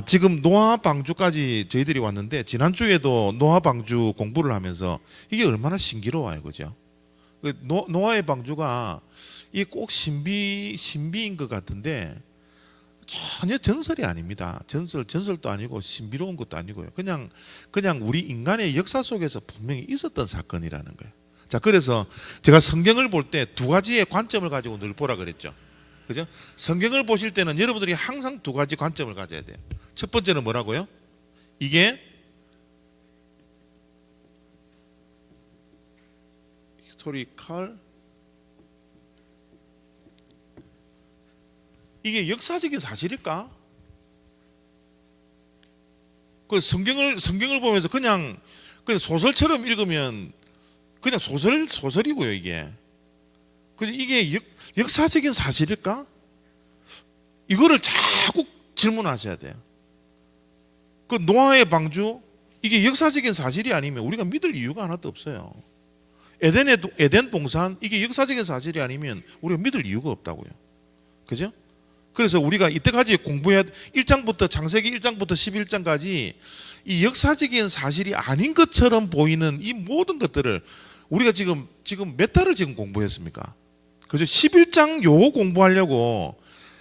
지금 노아 방주까지 저희들이 왔는데 지난주에도 노아 방주 공부를 하면서 이게 얼마나 신기로워요, 그죠? 노아의 방주가 이게 꼭 신비인 것 같은데 전혀 전설이 아닙니다. 전설도 아니고 신비로운 것도 아니고요. 그냥 우리 인간의 역사 속에서 분명히 있었던 사건이라는 거예요. 자, 그래서 제가 성경을 볼 때 두 가지의 관점을 가지고 늘 보라 그랬죠. 그죠? 성경을 보실 때는 여러분들이 항상 두 가지 관점을 가져야 돼요. 첫 번째는 뭐라고요? 이게 히스토리컬, 이게 역사적인 사실일까? 그 성경을 보면서 그냥 소설처럼 읽으면 그냥 소설이고요, 이게. 그래서 이게 역사적인 사실일까? 이거를 자꾸 질문하셔야 돼요. 그 노아의 방주, 이게 역사적인 사실이 아니면 우리가 믿을 이유가 하나도 없어요. 에덴 동산, 이게 역사적인 사실이 아니면 우리가 믿을 이유가 없다고요. 그죠? 그래서 우리가 이때까지 공부해야 1장부터 창세기 1장부터 11장까지 이 역사적인 사실이 아닌 것처럼 보이는 이 모든 것들을 우리가 지금 몇 달을 지금 공부했습니까? 그죠? 11장 요거 공부하려고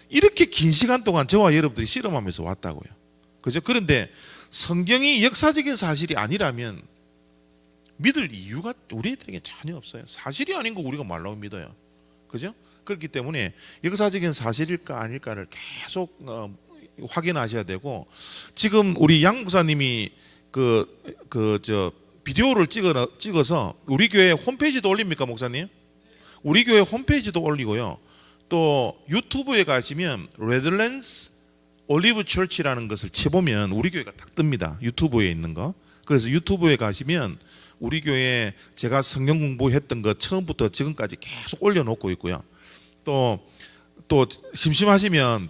이렇게 긴 시간 동안 저와 여러분들이 실험하면서 왔다고요. 그죠? 그런데 성경이 역사적인 사실이 아니라면 믿을 이유가 우리들에게 전혀 없어요. 사실이 아닌 거 우리가 말라고 믿어요. 그죠? 그렇기 때문에 역사적인 사실일까 아닐까를 계속 확인하셔야 되고, 지금 우리 양 목사님이 비디오를 찍어서 우리 교회 홈페이지도 올립니까, 목사님? 우리 교회 홈페이지도 올리고요. 또 유튜브에 가시면 레드랜스 올리브 처치라는 것을 쳐보면 우리 교회가 딱 뜹니다. 유튜브에 있는 거. 그래서 유튜브에 가시면 우리 교회 제가 성경 공부했던 거 처음부터 지금까지 계속 올려놓고 있고요. 또 심심하시면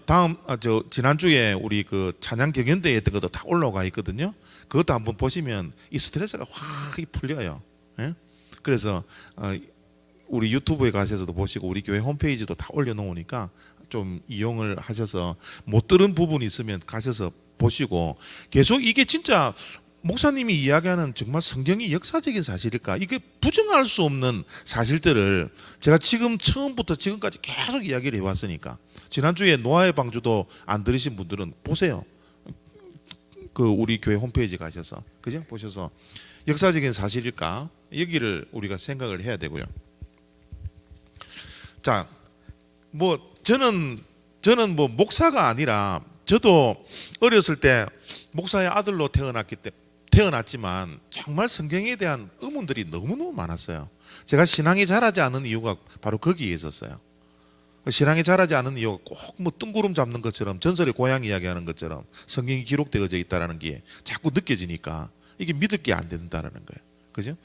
지난주에 우리 그 찬양 경연대회 했던 것도 다 올라가 있거든요. 그것도 한번 보시면 이 스트레스가 확 풀려요. 예? 그래서 우리 유튜브에 가셔서도 보시고 우리 교회 홈페이지도 다 올려놓으니까 좀 이용을 하셔서 못 들은 부분이 있으면 가셔서 보시고, 계속 이게 진짜 목사님이 이야기하는 정말 성경이 역사적인 사실일까? 이게 부정할 수 없는 사실들을 제가 지금 처음부터 지금까지 계속 이야기를 해왔으니까, 지난주에 노아의 방주도 안 들으신 분들은 보세요. 그 우리 교회 홈페이지 가셔서, 그죠? 보셔서 역사적인 사실일까? 여기를 우리가 생각을 해야 되고요. 자, 저는 목사가 아니라, 저도 어렸을 때 목사의 아들로 태어났지만 정말 성경에 대한 의문들이 너무너무 많았어요. 제가 신앙이 자라지 않은 이유가 바로 거기에 있었어요. 신앙이 자라지 않은 이유가 꼭 뜬구름 잡는 것처럼, 전설의 고향 이야기하는 것처럼 성경이 기록되어져 있다는 게 자꾸 느껴지니까 이게 믿을 게 안 된다는 거예요. 그죠?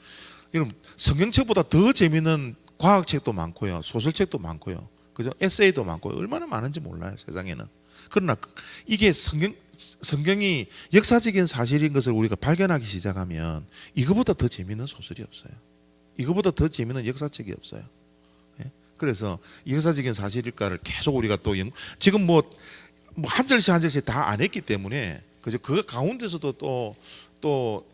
여러분, 성경책보다 더 재미있는 과학책도 많고요, 소설책도 많고요, 그죠? 에세이도 많고요. 얼마나 많은지 몰라요, 세상에는. 그러나 이게 성경이 역사적인 사실인 것을 우리가 발견하기 시작하면 이거보다 더 재미있는 소설이 없어요. 이거보다 더 재미있는 역사책이 없어요. 예? 그래서 역사적인 사실일까를 계속 우리가 또 지금 한 절씩 한 절씩 다 안 했기 때문에, 그죠? 그 가운데서도 또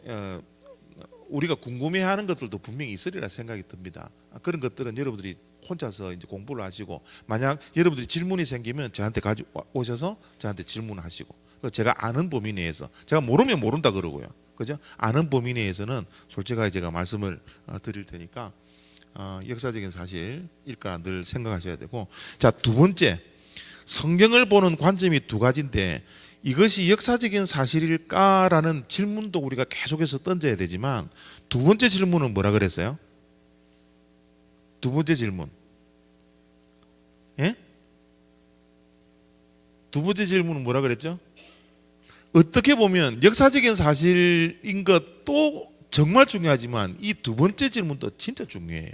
우리가 궁금해하는 것들도 분명히 있으리라 생각이 듭니다. 그런 것들은 여러분들이 혼자서 이제 공부를 하시고, 만약 여러분들이 질문이 생기면 저한테 가지고 오셔서 저한테 질문하시고, 제가 아는 범위 내에서, 제가 모르면 모른다 그러고요, 그죠? 아는 범위 내에서는 솔직하게 제가 말씀을 드릴 테니까 역사적인 사실일까 늘 생각하셔야 되고, 자, 두 번째, 성경을 보는 관점이 두 가지인데 이것이 역사적인 사실일까라는 질문도 우리가 계속해서 던져야 되지만, 두 번째 질문은 뭐라 그랬어요? 두 번째 질문, 예? 두 번째 질문은 뭐라 그랬죠? 어떻게 보면 역사적인 사실인 것도 정말 중요하지만 이 두 번째 질문도 진짜 중요해요.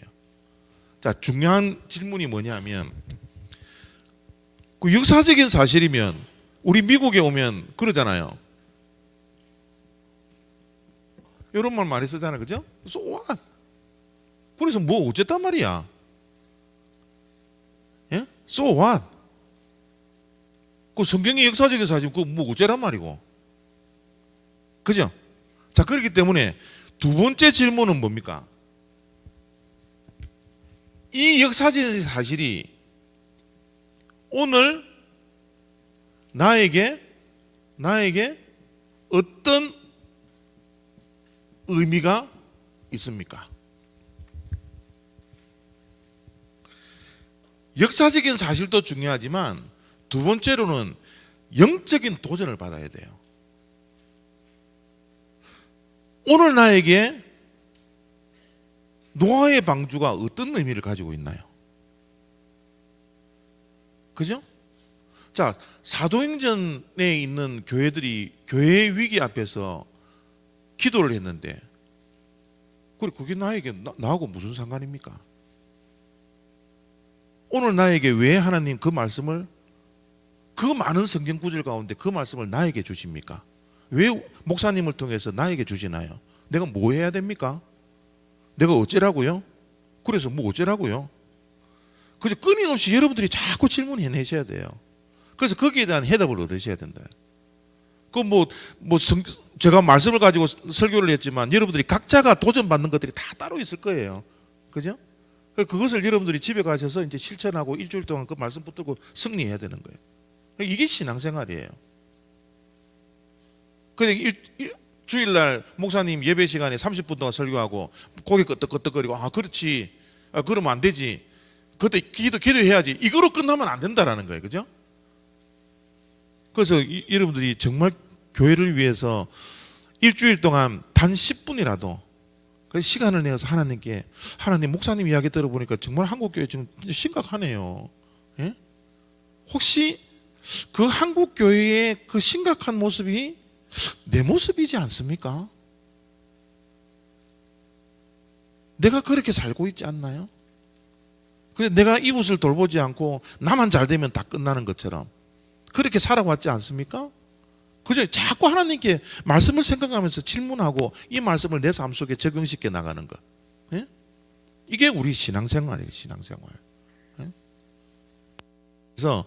자, 중요한 질문이 뭐냐면, 그 역사적인 사실이면 우리 미국에 오면 그러잖아요. 이런 말 많이 쓰잖아요, 그죠? So what? 그래서 뭐 어쨌단 말이야? 예? So what? 그 성경의 역사적인 사실 그거 뭐 어째란 말이고. 그죠? 자, 그렇기 때문에 두 번째 질문은 뭡니까? 이 역사적인 사실이 오늘 나에게 어떤 의미가 있습니까? 역사적인 사실도 중요하지만 두 번째로는 영적인 도전을 받아야 돼요. 오늘 나에게 노아의 방주가 어떤 의미를 가지고 있나요? 그죠? 자, 사도행전에 있는 교회들이 교회의 위기 앞에서 기도를 했는데 그게 나하고 무슨 상관입니까? 오늘 나에게 왜 하나님 그 말씀을, 그 많은 성경 구절 가운데 그 말씀을 나에게 주십니까? 왜 목사님을 통해서 나에게 주시나요? 내가 뭐 해야 됩니까? 내가 어쩌라고요? 그래서 뭐 어쩌라고요? 그래서 끊임없이 여러분들이 자꾸 질문해내셔야 돼요. 그래서 거기에 대한 해답을 얻으셔야 된다. 제가 말씀을 가지고 설교를 했지만 여러분들이 각자가 도전받는 것들이 다 따로 있을 거예요. 그죠? 그것을 여러분들이 집에 가셔서 이제 실천하고 일주일 동안 그 말씀 붙들고 승리해야 되는 거예요. 이게 신앙생활이에요. 그냥 주일날 목사님 예배 시간에 30분 동안 설교하고 고개 끄덕끄덕거리고 그렇지, 그러면 안 되지, 그때 기도해야지, 이거로 끝나면 안 된다라는 거예요. 그죠? 그래서 여러분들이 정말 교회를 위해서 일주일 동안 단 10분이라도 그 시간을 내어서 하나님께, 하나님 목사님 이야기 들어보니까 정말 한국교회 지금 심각하네요. 예? 혹시 그 한국교회의 그 심각한 모습이 내 모습이지 않습니까? 내가 그렇게 살고 있지 않나요? 그래서 내가 이웃을 돌보지 않고 나만 잘 되면 다 끝나는 것처럼 그렇게 살아왔지 않습니까? 그죠? 자꾸 하나님께 말씀을 생각하면서 질문하고 이 말씀을 내 삶 속에 적용시켜 나가는 것. 예? 이게 우리 신앙생활이에요, 신앙생활. 예? 그래서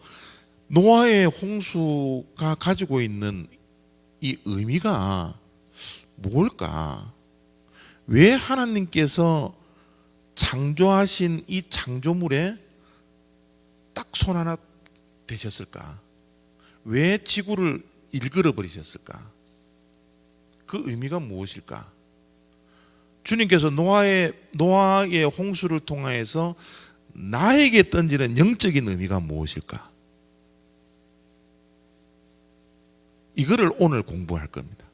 노아의 홍수가 가지고 있는 이 의미가 뭘까? 왜 하나님께서 창조하신 이 창조물에 딱 손 하나 대셨을까? 왜 지구를 일그러 버리셨을까? 그 의미가 무엇일까? 주님께서 노아의 홍수를 통하여서 나에게 던지는 영적인 의미가 무엇일까? 이거를 오늘 공부할 겁니다.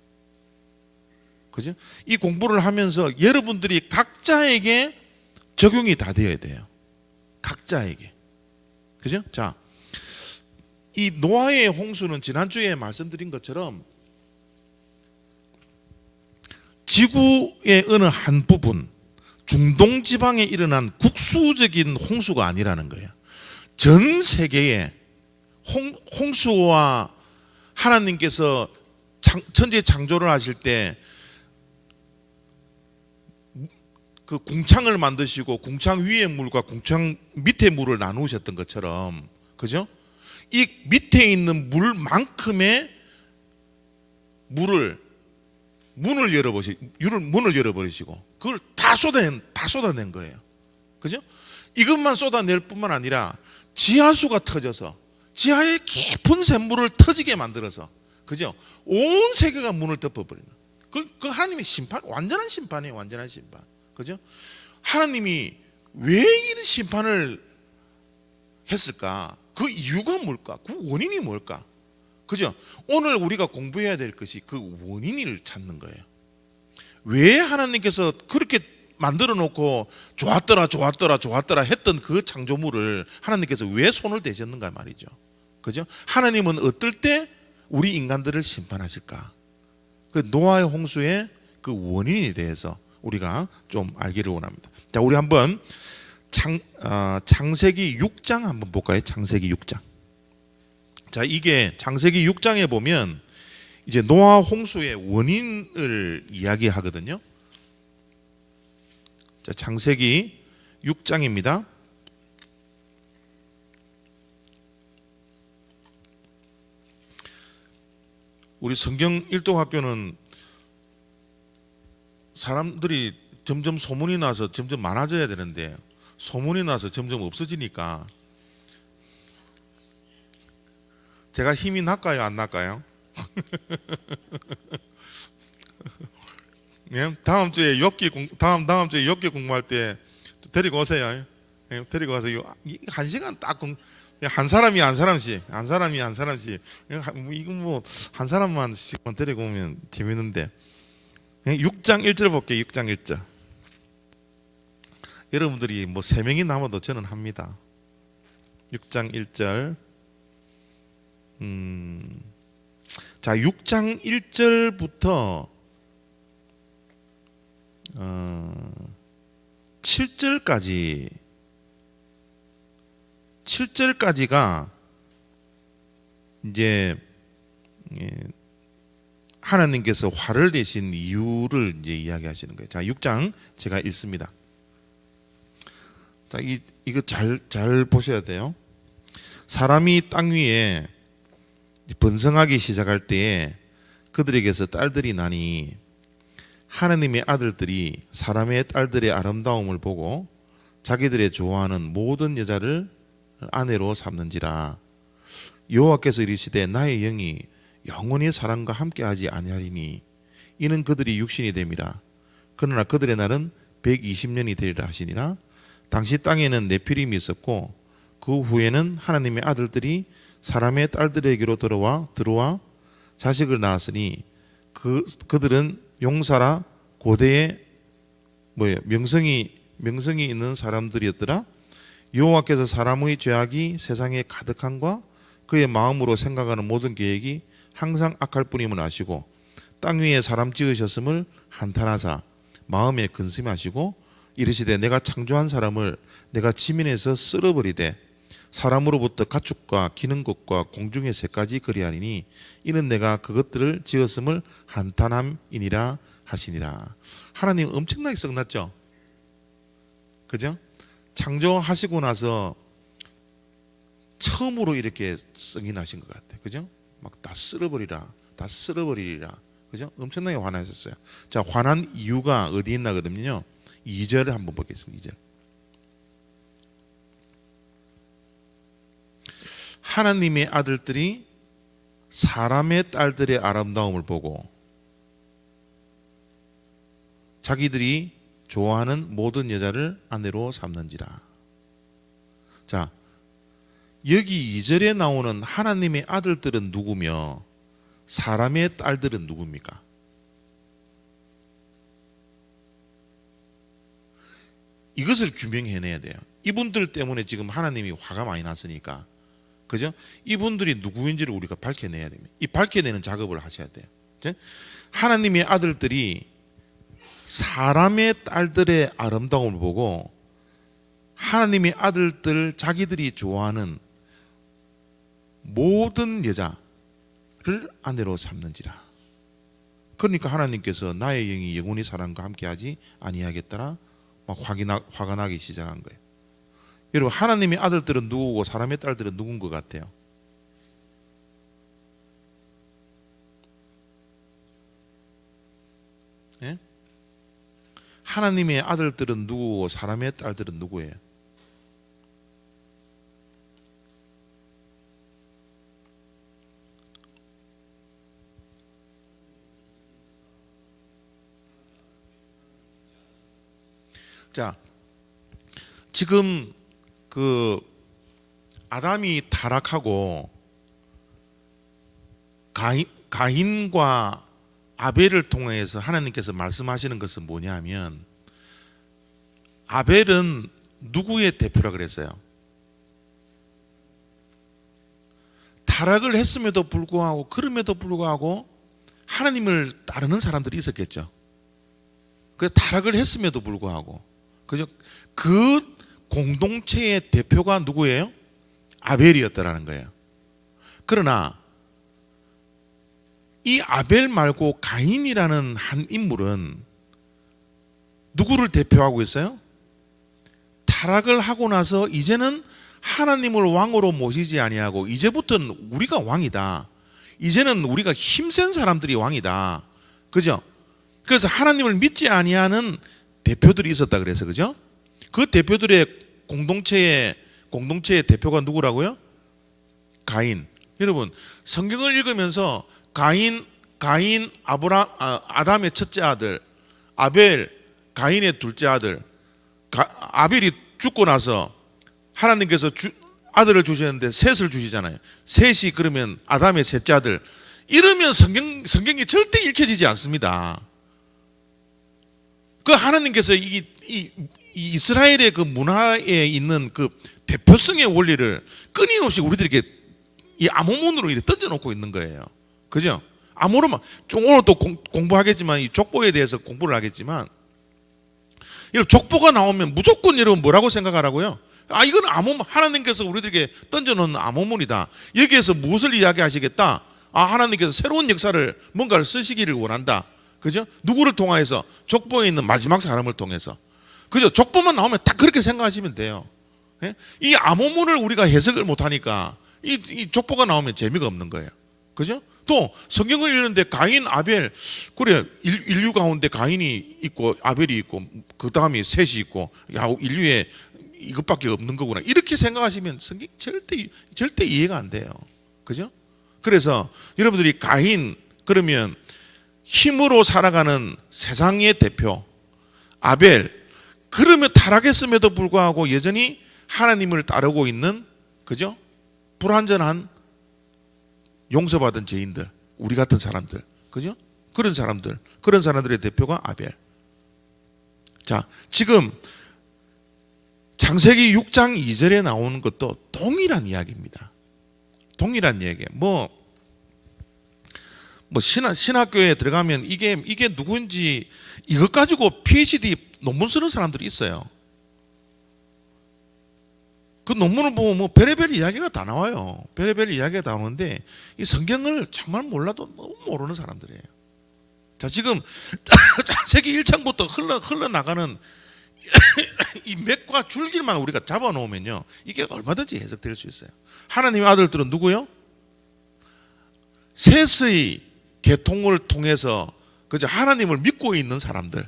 그죠? 이 공부를 하면서 여러분들이 각자에게 적용이 다 되어야 돼요. 각자에게. 그죠? 자, 이 노아의 홍수는 지난주에 말씀드린 것처럼 지구의 어느 한 부분, 중동 지방에 일어난 국수적인 홍수가 아니라는 거예요. 전 세계에 홍수와 하나님께서 천지 창조를 하실 때 그 궁창을 만드시고 궁창 위의 물과 궁창 밑의 물을 나누셨던 것처럼, 그죠? 이 밑에 있는 물만큼의 문을 열어버리시고 그걸 다 쏟아낸 거예요. 그죠? 이것만 쏟아낼 뿐만 아니라 지하수가 터져서 지하의 깊은 샘물을 터지게 만들어서, 그죠? 온 세계가 문을 덮어버리는. 그 하나님의 심판, 완전한 심판이에요, 완전한 심판. 그죠? 하나님이 왜 이런 심판을 했을까? 그 이유가 뭘까? 그 원인이 뭘까? 그죠? 오늘 우리가 공부해야 될 것이 그 원인을 찾는 거예요. 왜 하나님께서 그렇게 만들어 놓고 좋았더라 했던 그 창조물을 하나님께서 왜 손을 대셨는가 말이죠. 그죠? 하나님은 어떨 때 우리 인간들을 심판하실까? 그 노아의 홍수의 그 원인에 대해서 우리가 좀 알기를 원합니다. 자, 우리 한번 창세기 6장 한번 볼까요? 창세기 6장. 자, 이게 창세기 6장에 보면 이제 노아 홍수의 원인을 이야기하거든요. 자, 창세기 6장입니다. 우리 성경 일독학교는 사람들이 점점 소문이 나서 점점 많아져야 되는데 소문이 나서 점점 없어지니까 제가 힘이 날까요, 안 날까요? 예? 다음 주에 욥기 공부할 때 데리고 오세요. 예? 데리고 와서 한 시간 딱 한 사람이 한 사람씩 이거 뭐 한 사람만씩만 데리고 오면 재밌는데 6장 1절 볼게요. 6장 1절. 여러분들이 뭐 3명이 남아도 저는 합니다. 6장 1절. 자, 6장 1절부터 7절까지가 이제 하나님께서 화를 내신 이유를 이제 이야기하시는 거예요. 자, 6장 제가 읽습니다. 자, 이거 잘 보셔야 돼요. 사람이 땅 위에 번성하기 시작할 때에 그들에게서 딸들이 나니 하나님의 아들들이 사람의 딸들의 아름다움을 보고 자기들의 좋아하는 모든 여자를 아내로 삼는지라. 여호와께서 이르시되 나의 영이 영원히 사람과 함께하지 아니하리니 이는 그들이 육신이 됨이라. 그러나 그들의 날은 120년이 되리라 하시니라. 당시 땅에는 네피림이 있었고 그 후에는 하나님의 아들들이 사람의 딸들에게로 들어와 자식을 낳았으니 그들은 용사라 고대의 명성이 있는 사람들이었더라. 여호와께서 사람의 죄악이 세상에 가득한과 그의 마음으로 생각하는 모든 계획이 항상 악할 뿐임을 아시고 땅 위에 사람 지으셨음을 한탄하사 마음에 근심하시고 이르시되 내가 창조한 사람을 내가 지면에서 쓸어버리되 사람으로부터 가축과 기는 것과 공중의 새까지 그리하리니 이는 내가 그것들을 지었음을 한탄함이니라 하시니라. 하나님 엄청나게 썩났죠? 그죠? 창조하시고 나서 처음으로 이렇게 썩이 나신 것 같아요. 그죠? 막 다 쓸어버리라, 다 쓸어버리리라. 그죠? 엄청나게 화나셨어요. 자, 화난 이유가 어디 있나 그러면요, 2절을 한번 보겠습니다. 2절. 하나님의 아들들이 사람의 딸들의 아름다움을 보고 자기들이 좋아하는 모든 여자를 아내로 삼는지라. 자, 여기 2절에 나오는 하나님의 아들들은 누구며 사람의 딸들은 누굽니까? 이것을 규명해내야 돼요. 이분들 때문에 지금 하나님이 화가 많이 났으니까, 그죠? 이분들이 누구인지를 우리가 밝혀내야 됩니다. 이 밝혀내는 작업을 하셔야 돼요. 그죠? 하나님의 아들들이 사람의 딸들의 아름다움을 보고 하나님의 아들들 자기들이 좋아하는 모든 여자를 아내로 삼는지라. 그러니까 하나님께서 나의 영이 영원히 사람과 함께하지 아니하겠더라 막 화가 나기 시작한 거예요. 여러분, 하나님의 아들들은 누구고 사람의 딸들은 누군 것 같아요? 예? 하나님의 아들들은 누구고 사람의 딸들은 누구예요? 자, 지금 그 아담이 타락하고 가인과 아벨을 통해서 하나님께서 말씀하시는 것은 뭐냐면, 아벨은 누구의 대표라 그랬어요? 타락을 했음에도 불구하고, 그럼에도 불구하고 하나님을 따르는 사람들이 있었겠죠. 그 타락을 했음에도 불구하고, 그죠? 그 공동체의 대표가 누구예요? 아벨이었다라는 거예요. 그러나 이 아벨 말고 가인이라는 한 인물은 누구를 대표하고 있어요? 타락을 하고 나서 이제는 하나님을 왕으로 모시지 아니하고 이제부터는 우리가 왕이다, 이제는 우리가 힘센 사람들이 왕이다. 그죠? 그래서 하나님을 믿지 아니하는 대표들이 있었다 그래서 그죠? 그 대표들의 공동체의 대표가 누구라고요? 가인. 여러분 성경을 읽으면서 가인 아담의 첫째 아들, 아벨 가인의 둘째 아들, 아벨이 죽고 나서 하나님께서 아들을 주셨는데 셋을 주시잖아요. 셋이 그러면 아담의 셋째 아들. 이러면 성경이 절대 읽혀지지 않습니다. 그 하나님께서 이 이스라엘의 그 문화에 있는 그 대표성의 원리를 끊임없이 우리들에게 이 암호문으로 이렇게 던져놓고 있는 거예요. 그죠? 암호로만 오늘 또 공부하겠지만 이 족보에 대해서 공부를 하겠지만 여러분 족보가 나오면 무조건 여러분 뭐라고 생각하라고요? 이건 암호문, 하나님께서 우리들에게 던져놓은 암호문이다. 여기에서 무엇을 이야기하시겠다? 하나님께서 새로운 역사를 뭔가를 쓰시기를 원한다. 그죠? 누구를 통하여서? 족보에 있는 마지막 사람을 통해서. 그죠? 족보만 나오면 딱 그렇게 생각하시면 돼요. 예? 이 암호문을 우리가 해석을 못하니까 이 족보가 나오면 재미가 없는 거예요. 그죠? 또 성경을 읽는데 가인, 아벨, 그래 인류 가운데 가인이 있고 아벨이 있고 그 다음에 셋이 있고 인류에 이것밖에 없는 거구나. 이렇게 생각하시면 성경이 절대 이해가 안 돼요. 그죠? 그래서 여러분들이 가인 그러면 힘으로 살아가는 세상의 대표, 아벨 그러면 타락했음에도 불구하고 여전히 하나님을 따르고 있는 그죠? 불완전한 용서받은 죄인들, 우리 같은 사람들, 그죠? 그런 사람들의 대표가 아벨. 자, 지금 창세기 6장 2절에 나오는 것도 동일한 이야기입니다. 동일한 얘기예요. 뭐 신학교에 들어가면 이게 누구인지 이것 가지고 PhD 논문 쓰는 사람들이 있어요. 그 논문을 보면 뭐 별의별 이야기가 다 나와요. 별의별 이야기가 다 나오는데 이 성경을 정말 몰라도 너무 모르는 사람들이에요. 자, 지금 창세기 1장부터 흘러나가는 이 맥과 줄기만 우리가 잡아놓으면요 이게 얼마든지 해석될 수 있어요. 하나님의 아들들은 누구요? 셋의 계통을 통해서 그저 하나님을 믿고 있는 사람들의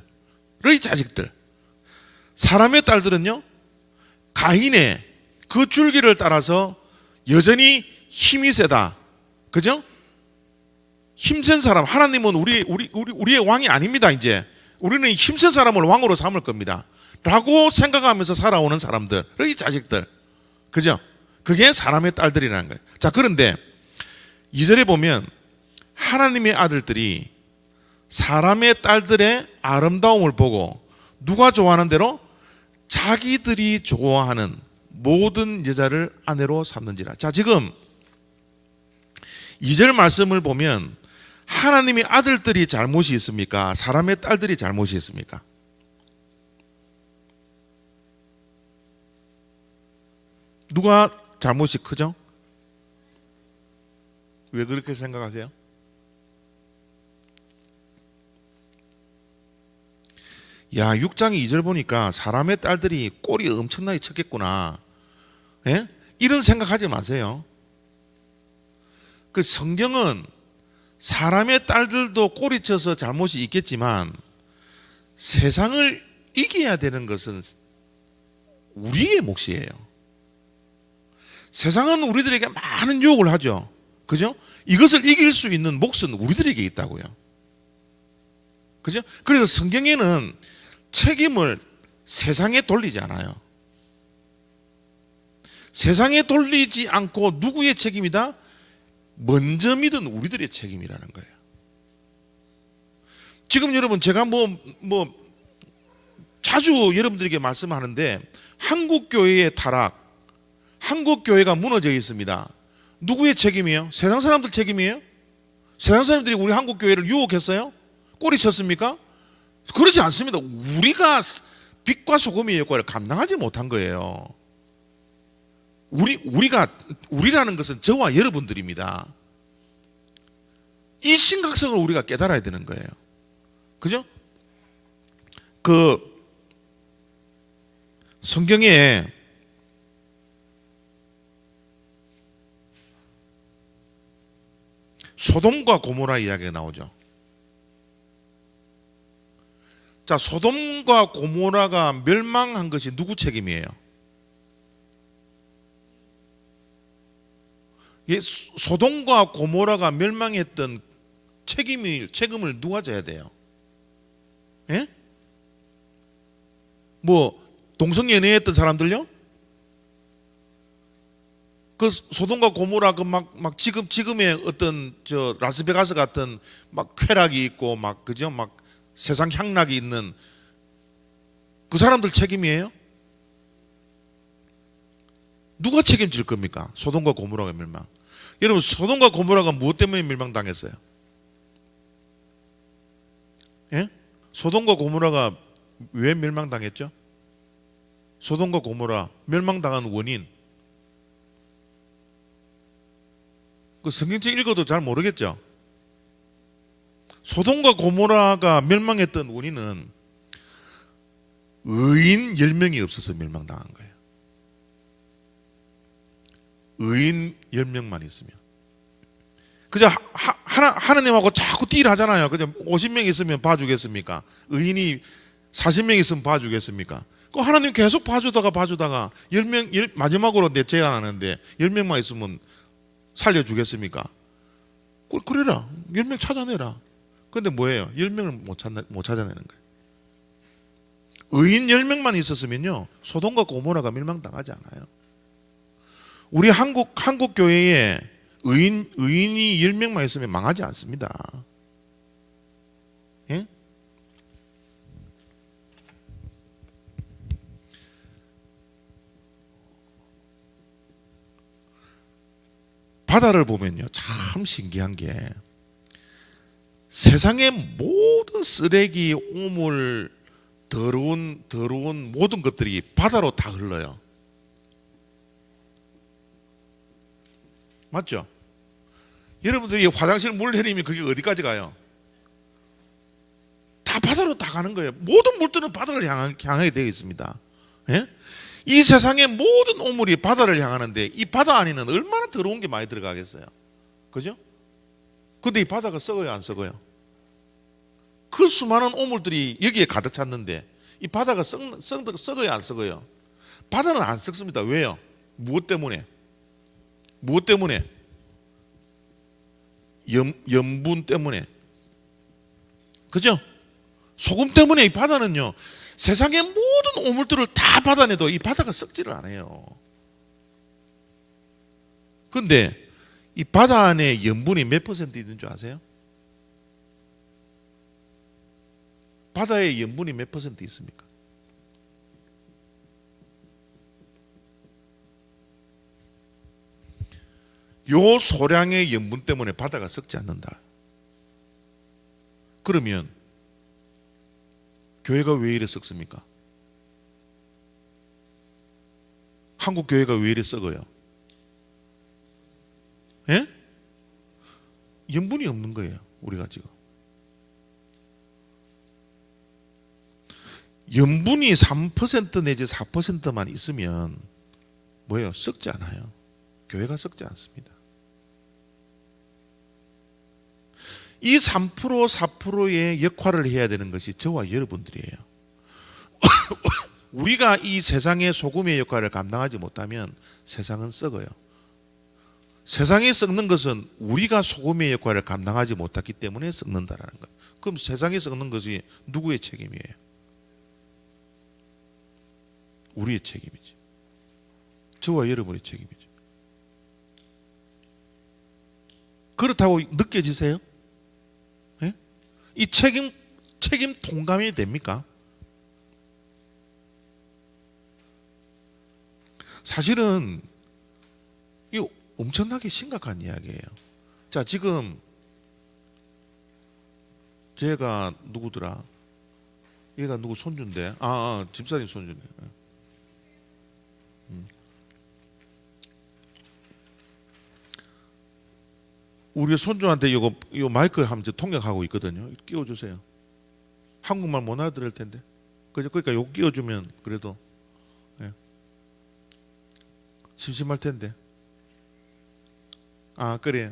자식들. 사람의 딸들은요 가인의 그 줄기를 따라서 여전히 힘이 세다. 그죠? 힘센 사람. 하나님은 우리의 왕이 아닙니다. 이제 우리는 힘센 사람을 왕으로 삼을 겁니다. 라고 생각하면서 살아오는 사람들의 자식들. 그죠? 그게 사람의 딸들이라는 거예요. 자, 그런데 2절에 보면 하나님의 아들들이 사람의 딸들의 아름다움을 보고 누가 좋아하는 대로 자기들이 좋아하는 모든 여자를 아내로 삼는지라. 자, 지금 2절 말씀을 보면 하나님의 아들들이 잘못이 있습니까? 사람의 딸들이 잘못이 있습니까? 누가 잘못이 크죠? 왜 그렇게 생각하세요? 야, 6장 2절 보니까 사람의 딸들이 꼴이 엄청나게 쳤겠구나. 예? 이런 생각하지 마세요. 그 성경은 사람의 딸들도 꼴이 쳐서 잘못이 있겠지만 세상을 이겨야 되는 것은 우리의 몫이에요. 세상은 우리들에게 많은 유혹을 하죠. 그죠? 이것을 이길 수 있는 몫은 우리들에게 있다고요. 그죠? 그래서 성경에는 책임을 세상에 돌리지 않아요. 세상에 돌리지 않고 누구의 책임이다? 먼저 믿은 우리들의 책임이라는 거예요. 지금 여러분 제가 자주 여러분들에게 말씀하는데 한국 교회의 타락, 한국 교회가 무너져 있습니다. 누구의 책임이에요? 세상 사람들 책임이에요? 세상 사람들이 우리 한국 교회를 유혹했어요? 꼬리 쳤습니까? 그러지 않습니다. 우리가 빛과 소금의 역할을 감당하지 못한 거예요. 우리라는 것은 저와 여러분들입니다. 이 심각성을 우리가 깨달아야 되는 거예요. 그죠? 성경에 소돔과 고모라 이야기가 나오죠. 자, 소돔과 고모라가 멸망한 것이 누구 책임이에요? 소돔과 고모라가 멸망했던 책임을 누가 져야 돼요? 예? 뭐 동성연애했던 사람들요? 그 소돔과 고모라 그 막 지금의 어떤 저 라스베가스 같은 막 쾌락이 있고 막 그죠? 막 세상 향락이 있는 그 사람들 책임이에요? 누가 책임질 겁니까? 소돔과 고모라가 멸망. 여러분, 소돔과 고모라가 무엇 때문에 멸망당했어요? 예? 소돔과 고모라가 왜 멸망당했죠? 소돔과 고모라 멸망당한 원인, 그 성경책 읽어도 잘 모르겠죠? 소돔과 고모라가 멸망했던 원인은 의인 10명이 없어서 멸망당한 거예요. 의인 10명만 있으면. 그저 하나님하고 자꾸 딜 하잖아요. 그저 50명 있으면 봐주겠습니까? 의인이 40명 있으면 봐주겠습니까? 그 하나님 계속 봐주다가 10명, 마지막으로 내 제안하는데 10명만 있으면 살려주겠습니까? 그래라. 10명 찾아내라. 근데 뭐예요? 10명을 못 찾아내는 거예요. 의인 10명만 있었으면요, 소돔과 고모라가 멸망당하지 않아요. 우리 한국 교회에 의인이 10명만 있으면 망하지 않습니다. 예? 바다를 보면요, 참 신기한 게 세상의 모든 쓰레기, 오물, 더러운 모든 것들이 바다로 다 흘러요. 맞죠? 여러분들이 화장실 물 내리면 그게 어디까지 가요? 다 바다로 다 가는 거예요. 모든 물들은 바다를 향하게 되어 있습니다. 예? 이 세상의 모든 오물이 바다를 향하는데 이 바다 안에는 얼마나 더러운 게 많이 들어가겠어요? 그죠? 근데 이 바다가 썩어요, 안 썩어요? 그 수많은 오물들이 여기에 가득 찼는데 이 바다가 썩어요, 안 썩어요? 바다는 안 썩습니다. 왜요? 무엇 때문에? 무엇 때문에? 염분 때문에. 그죠? 소금 때문에 이 바다는요, 세상의 모든 오물들을 다 받아내도 이 바다가 썩지를 않아요. 근데 이 바다 안에 염분이 몇 퍼센트 있는 줄 아세요? 바다에 염분이 몇 퍼센트 있습니까? 요 소량의 염분 때문에 바다가 썩지 않는다. 그러면 교회가 왜 이래 썩습니까? 한국 교회가 왜 이래 썩어요? 예? 염분이 없는 거예요, 우리가 지금. 염분이 3% 내지 4%만 있으면 뭐예요? 썩지 않아요. 교회가 썩지 않습니다. 이 3% 4%의 역할을 해야 되는 것이 저와 여러분들이에요. 우리가 이 세상의 소금의 역할을 감당하지 못하면 세상은 썩어요. 세상이 썩는 것은 우리가 소금의 역할을 감당하지 못했기 때문에 썩는다라는 거예요. 그럼 세상이 썩는 것이 누구의 책임이에요? 우리의 책임이지. 저와 여러분의 책임이죠. 그렇다고 느껴지세요? 네? 이 책임 통감이 됩니까? 사실은 이거 엄청나게 심각한 이야기예요. 자, 지금 제가 누구더라? 얘가 누구 손주인데? 집사님 손주네. 우리 손주한테 요 마이크 하면서 통역하고 있거든요. 끼워주세요. 한국말 못 알아들을 텐데. 그러니까 요 끼워주면 그래도 예. 심심할 텐데. 그래.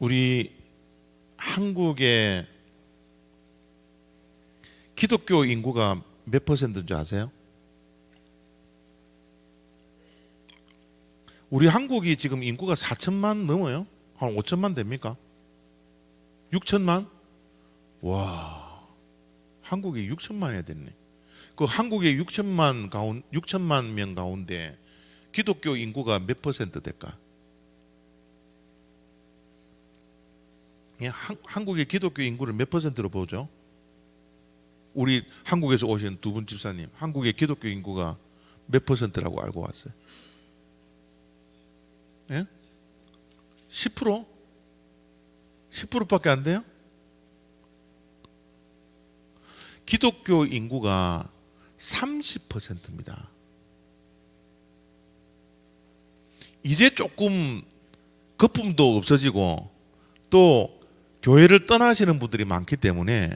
우리 한국의 기독교 인구가 몇 퍼센트인 줄 아세요? 우리 한국이 지금 인구가 4천만 넘어요? 한 5천만 됩니까? 6천만? 와, 한국이 6천만이 됐네. 그 한국의 6천만 명 가운데 기독교 인구가 몇 퍼센트 될까? 예, 한국의 기독교 인구를 몇 퍼센트로 보죠? 우리 한국에서 오신 두 분 집사님, 한국의 기독교 인구가 몇 퍼센트라고 알고 왔어요? 예? 10%? 10%밖에 안 돼요? 기독교 인구가 30%입니다. 이제 조금 거품도 없어지고 또 교회를 떠나시는 분들이 많기 때문에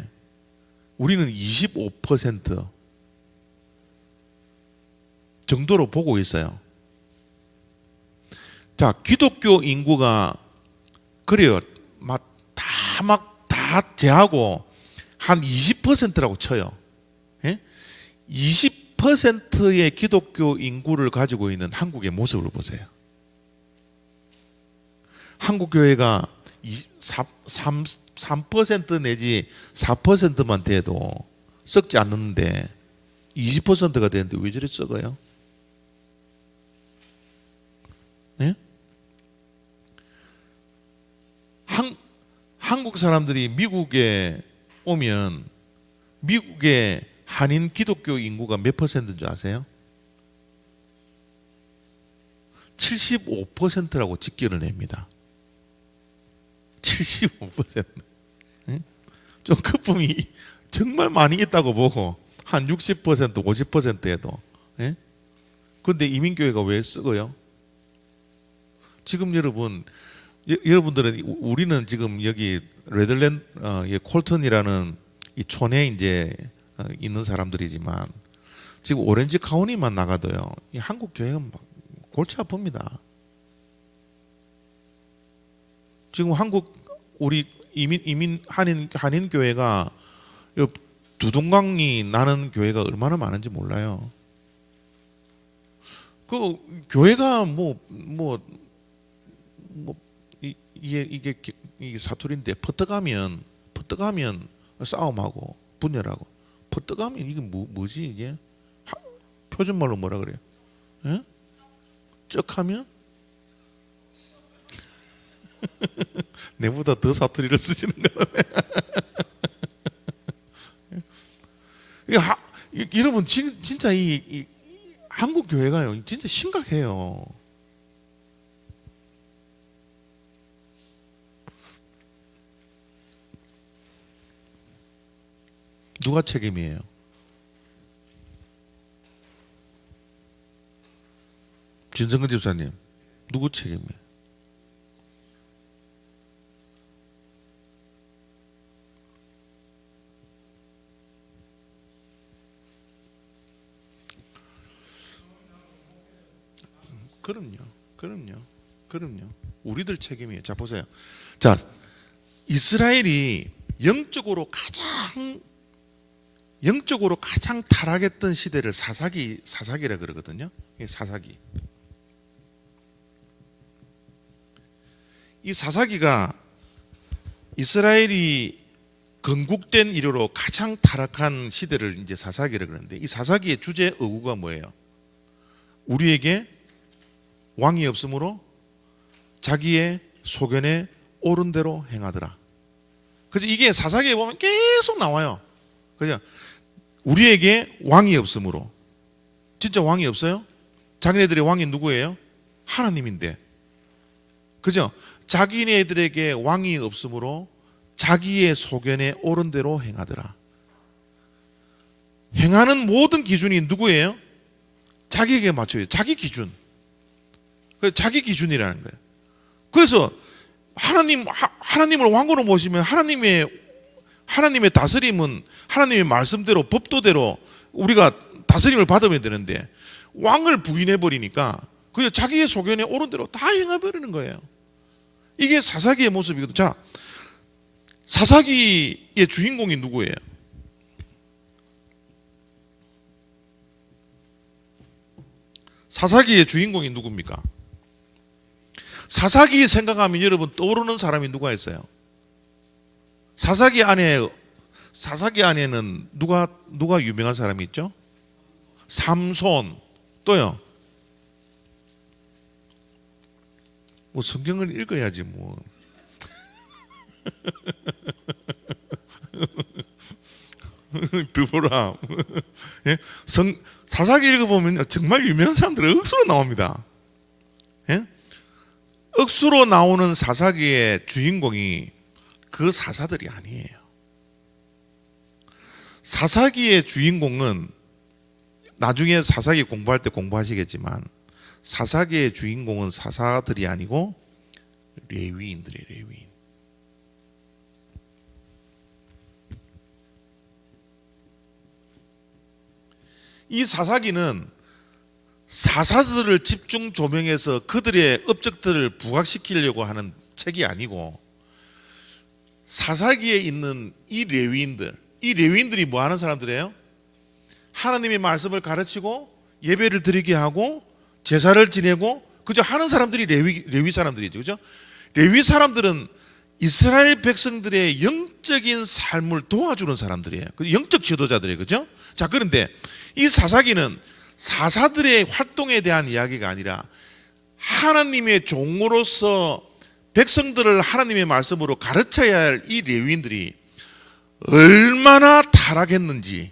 우리는 25% 정도로 보고 있어요. 자, 기독교 인구가 그래요. 다 제하고 한 20%라고 쳐요. 예? 20%의 기독교 인구를 가지고 있는 한국의 모습을 보세요. 한국 교회가 3% 내지 4%만 돼도 썩지 않는데 20%가 되는데 왜 저리 썩어요? 네? 한국 사람들이 미국에 오면 미국의 한인 기독교 인구가 몇 퍼센트인 줄 아세요? 75%라고 직결을 냅니다. 75%. 좀 거품이 정말 많이 있다고 보고 한 60%, 50%에도. 그런데 이민교회가 왜 썩어요? 지금 여러분들은 우리는 지금 여기 레들랜드 콜턴이라는 이 촌에 이제 있는 사람들이지만 지금 오렌지 카운티만 나가도요. 이 한국 교회가 막 골치 아픕니다. 지금 한국 우리 이민 한인 교회가 두동강이 나는 교회가 얼마나 많은지 몰라요. 그 교회가 이게 사투리인데 퍼뜩하면 싸움하고 분열하고 퍼뜩하면 이게 뭐지 이게 표준말로 뭐라 그래요? 예? 쩍하면 내보다 더 사투리를 쓰시는 거라며. 여러분 진짜 이 한국 교회가요 진짜 심각해요. 누가 책임이에요? 진성근 집사님, 누구 책임이에요? 그럼요. 우리들 책임이에요. 자, 보세요. 자, 이스라엘이 영적으로 가장 타락했던 시대를 사사기라 그러거든요. 사사기. 이 사사기가 이스라엘이 건국된 이래로 가장 타락한 시대를 이제 사사기라 그러는데 이 사사기의 주제 어구가 뭐예요? 우리에게 왕이 없으므로 자기의 소견에 옳은 대로 행하더라. 그래서 이게 사사기에 보면 계속 나와요. 그죠? 우리에게 왕이 없으므로. 진짜 왕이 없어요? 자기네들의 왕이 누구예요? 하나님인데. 그죠? 자기네들에게 왕이 없으므로 자기의 소견에 옳은 대로 행하더라. 행하는 모든 기준이 누구예요? 자기에게 맞춰요. 자기 기준. 자기 기준이라는 거예요. 그래서 하나님을 왕으로 모시면 하나님의 다스림은 하나님의 말씀대로 법도대로 우리가 다스림을 받으면 되는데 왕을 부인해 버리니까 그냥 자기의 소견에 옳은 대로 다 행해 버리는 거예요. 이게 사사기의 모습이거든요. 자, 사사기의 주인공이 누구예요? 사사기의 주인공이 누굽니까? 사사기 생각하면 여러분 떠오르는 사람이 누가 있어요? 사사기 안에는 누가 유명한 사람이 있죠? 삼손. 또요? 뭐 성경을 읽어야지 뭐. 드보라. 예? 사사기 읽어보면 정말 유명한 사람들은 억수로 나옵니다. 예? 억수로 나오는 사사기의 주인공이 그 사사들이 아니에요. 사사기의 주인공은 나중에 사사기 공부할 때 공부하시겠지만 사사기의 주인공은 사사들이 아니고 레위인들이에요. 레위인. 이 사사기는 사사들을 집중 조명해서 그들의 업적들을 부각시키려고 하는 책이 아니고 사사기에 있는 이 레위인들이 뭐 하는 사람들이에요? 하나님의 말씀을 가르치고 예배를 드리게 하고 제사를 지내고 그저 하는 사람들이 레위 사람들이죠. 그죠? 레위 사람들은 이스라엘 백성들의 영적인 삶을 도와주는 사람들이에요. 영적 지도자들이에요. 그죠? 자, 그런데 이 사사기는 사사들의 활동에 대한 이야기가 아니라 하나님의 종으로서 백성들을 하나님의 말씀으로 가르쳐야 할 이 레위인들이 얼마나 타락했는지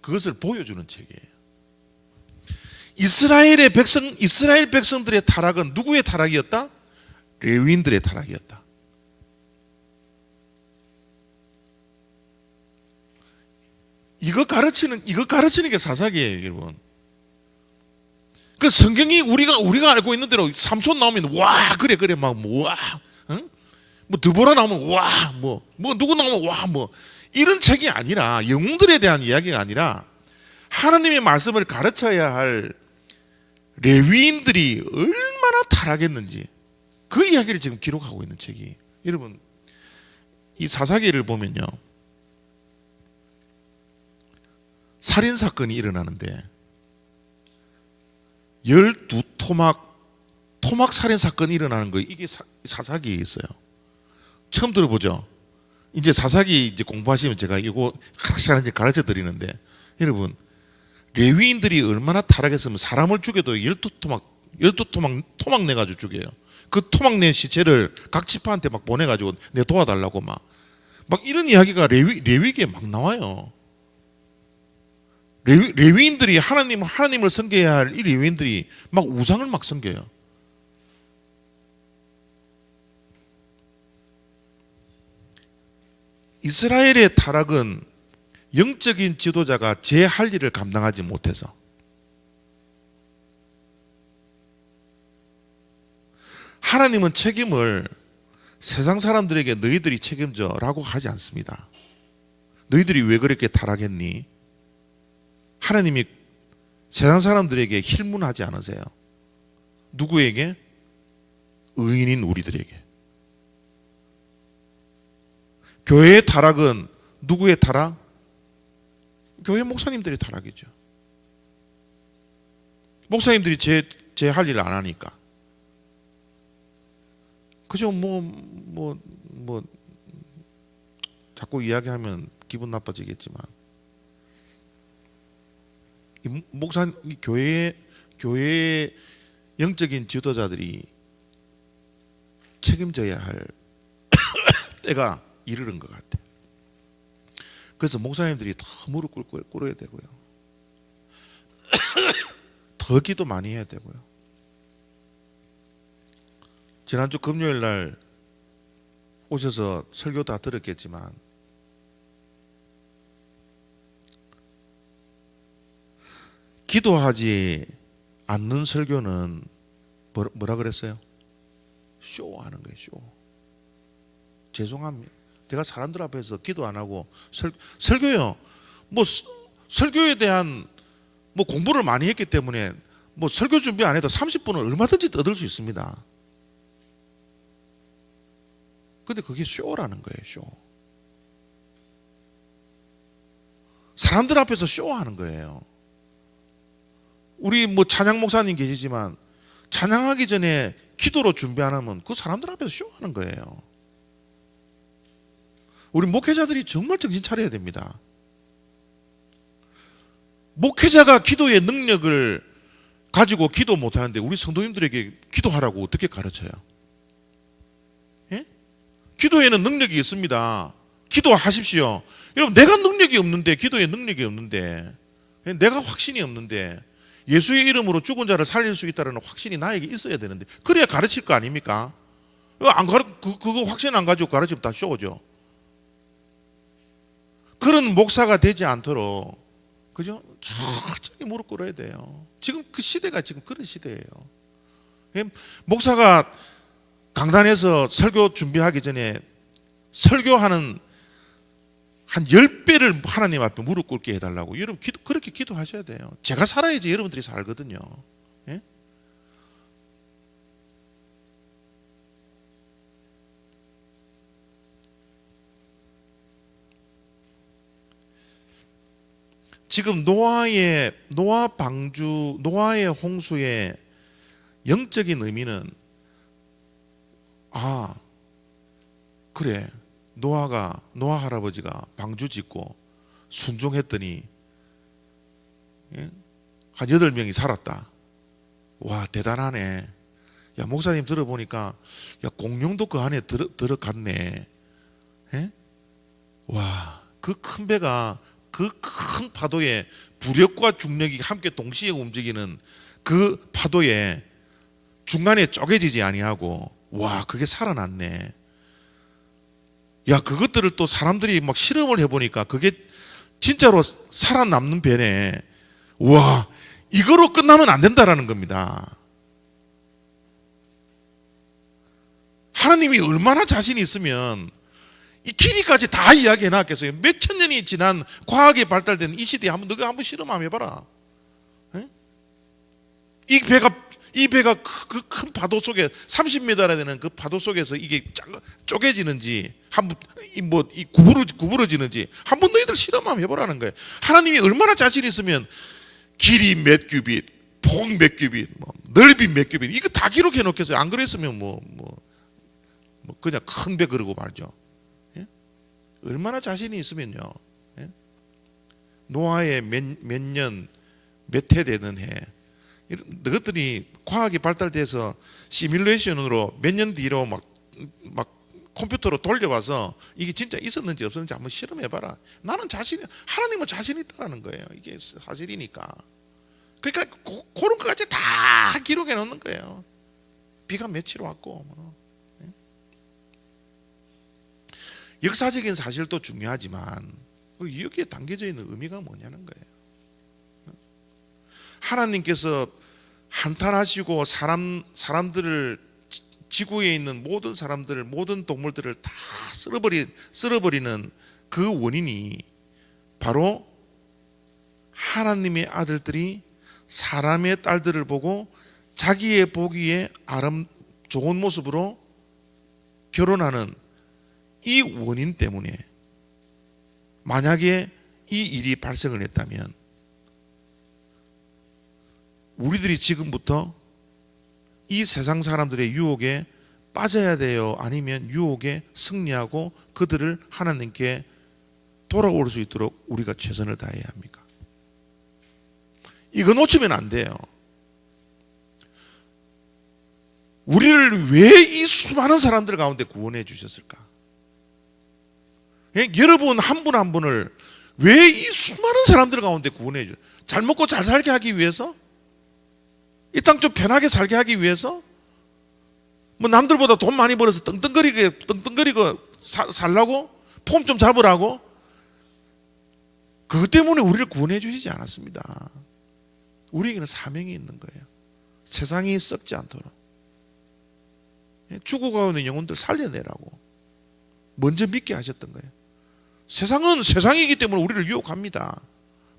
그것을 보여주는 책이에요. 이스라엘 백성들의 타락은 누구의 타락이었다? 레위인들의 타락이었다. 이거 가르치는 게 사사기예요, 여러분. 그 성경이 우리가 알고 있는 대로 삼손 나오면 와 그래 막 뭐 와, 응? 뭐 드보라 나오면 와 뭐 누구 나오면 와 뭐 이런 책이 아니라 영웅들에 대한 이야기가 아니라 하나님의 말씀을 가르쳐야 할 레위인들이 얼마나 타락했는지 그 이야기를 지금 기록하고 있는 책이. 여러분 이 사사기를 보면요 살인 사건이 일어나는데 12토막 살인 사건이 일어나는 거예요. 이게 사사기에 있어요. 처음 들어보죠? 이제 사사기 이제 공부하시면 제가 이거 하나씩 가르쳐 드리는데 여러분 레위인들이 얼마나 타락했으면 사람을 죽여도 12토막 내가지고 죽여요. 그 토막 낸 시체를 각 지파한테 막 보내가지고 내 도와달라고 막 이런 이야기가 레위기에 막 나와요. 레위인들이 하나님을 섬겨야 할 이 레위인들이 막 우상을 막 섬겨요. 이스라엘의 타락은 영적인 지도자가 제 할 일을 감당하지 못해서 하나님은 책임을 세상 사람들에게 너희들이 책임져라고 하지 않습니다. 너희들이 왜 그렇게 타락했니? 하나님이 세상 사람들에게 힐문하지 않으세요. 누구에게? 의인인 우리들에게. 교회의 타락은 누구의 타락? 교회 목사님들의 타락이죠. 목사님들이 제 할 일을 안 하니까. 그죠? 자꾸 이야기하면 기분 나빠지겠지만. 이 교회의 영적인 지도자들이 책임져야 할 때가 이르는 것 같아요. 그래서 목사님들이 더 무릎 꿇어야 되고요. 더 기도 많이 해야 되고요. 지난주 금요일 날 오셔서 설교 다 들었겠지만 기도하지 않는 설교는 뭐라 그랬어요? 쇼하는 거예요. 쇼. 죄송합니다. 제가 사람들 앞에서 기도 안 하고 설교요. 설교에 대한 공부를 많이 했기 때문에 설교 준비 안 해도 30분은 얼마든지 떠들 수 있습니다. 근데 그게 쇼라는 거예요, 쇼. 사람들 앞에서 쇼하는 거예요. 우리 뭐 찬양 목사님 계시지만 찬양하기 전에 기도로 준비 안 하면 그 사람들 앞에서 쇼하는 거예요. 우리 목회자들이 정말 정신 차려야 됩니다. 목회자가 기도의 능력을 가지고 기도 못하는데 우리 성도님들에게 기도하라고 어떻게 가르쳐요? 예? 기도에는 능력이 있습니다. 기도하십시오. 여러분, 내가 능력이 없는데, 기도에 능력이 없는데, 내가 확신이 없는데, 예수의 이름으로 죽은 자를 살릴 수 있다는 확신이 나에게 있어야 되는데, 그래야 가르칠 거 아닙니까? 그거 확신 안 가지고 가르치면 다 쇼죠. 그런 목사가 되지 않도록, 그죠? 천천히 무릎 꿇어야 돼요. 지금 그 시대가 지금 그런 시대예요. 목사가 강단에서 설교 준비하기 전에 설교하는 한 10배를 하나님 앞에 무릎 꿇게 해달라고. 여러분, 그렇게 기도하셔야 돼요. 제가 살아야지 여러분들이 살거든요. 예? 지금 노아의 홍수의 영적인 의미는, 그래, 노아 할아버지가 방주 짓고 순종했더니 한 8명이 살았다. 와, 대단하네. 야, 목사님 들어보니까 야, 공룡도 그 안에 들어갔네. 예? 와, 그 큰 배가 그 큰 파도에 부력과 중력이 함께 동시에 움직이는 그 파도에 중간에 쪼개지지 아니하고, 와, 그게 살아났네. 야, 그것들을 또 사람들이 막 실험을 해보니까 그게 진짜로 살아남는 배네. 와, 이거로 끝나면 안 된다라는 겁니다. 하나님이 얼마나 자신이 있으면 이 길이까지 다 이야기해 놨겠어요. 몇천 년이 지난 과학이 발달된 이 시대에 너가 한번 실험 한번 해봐라. 에? 이 배가 그 큰 파도 속에 30m나 되는 그 파도 속에서 이게 쪼개지는지 구부러지는지 한번 너희들 실험 한번 해보라는 거예요. 하나님이 얼마나 자신 있으면 길이 몇 규빗, 폭 몇 규빗, 넓이 몇 규빗, 이거 다 기록해 놓겠어요. 안 그랬으면 그냥 큰 배 그러고 말죠. 예? 얼마나 자신이 있으면요. 예? 노아의 몇 년, 몇 해 되는 해, 너희들이 과학이 발달돼서 시뮬레이션으로 몇 년 뒤로 막 컴퓨터로 돌려봐서 이게 진짜 있었는지 없었는지 한번 실험해봐라. 하나님은 자신이 있다는 거예요. 이게 사실이니까. 그러니까 그런 것까지 다 기록해 놓는 거예요. 비가 며칠 왔고 역사적인 사실도 중요하지만 여기에 담겨져 있는 의미가 뭐냐는 거예요. 하나님께서 한탄하시고 사람들을, 지구에 있는 모든 사람들을, 모든 동물들을 다 쓸어버리는 그 원인이 바로 하나님의 아들들이 사람의 딸들을 보고 자기의 보기에 좋은 모습으로 결혼하는 이 원인 때문에, 만약에 이 일이 발생을 했다면 우리들이 지금부터 이 세상 사람들의 유혹에 빠져야 돼요? 아니면 유혹에 승리하고 그들을 하나님께 돌아올 수 있도록 우리가 최선을 다해야 합니까? 이거 놓치면 안 돼요. 우리를 왜 이 수많은 사람들 가운데 구원해 주셨을까? 여러분 한 분 한 분을 왜 이 수많은 사람들 가운데 구원해 주셨을까? 잘 먹고 잘 살게 하기 위해서? 이 땅 좀 편하게 살게 하기 위해서? 남들보다 돈 많이 벌어서 떵떵거리고 살라고? 폼 좀 잡으라고? 그것 때문에 우리를 구원해 주시지 않았습니다. 우리에게는 사명이 있는 거예요. 세상이 썩지 않도록, 죽어가고 있는 영혼들 살려내라고 먼저 믿게 하셨던 거예요. 세상은 세상이기 때문에 우리를 유혹합니다.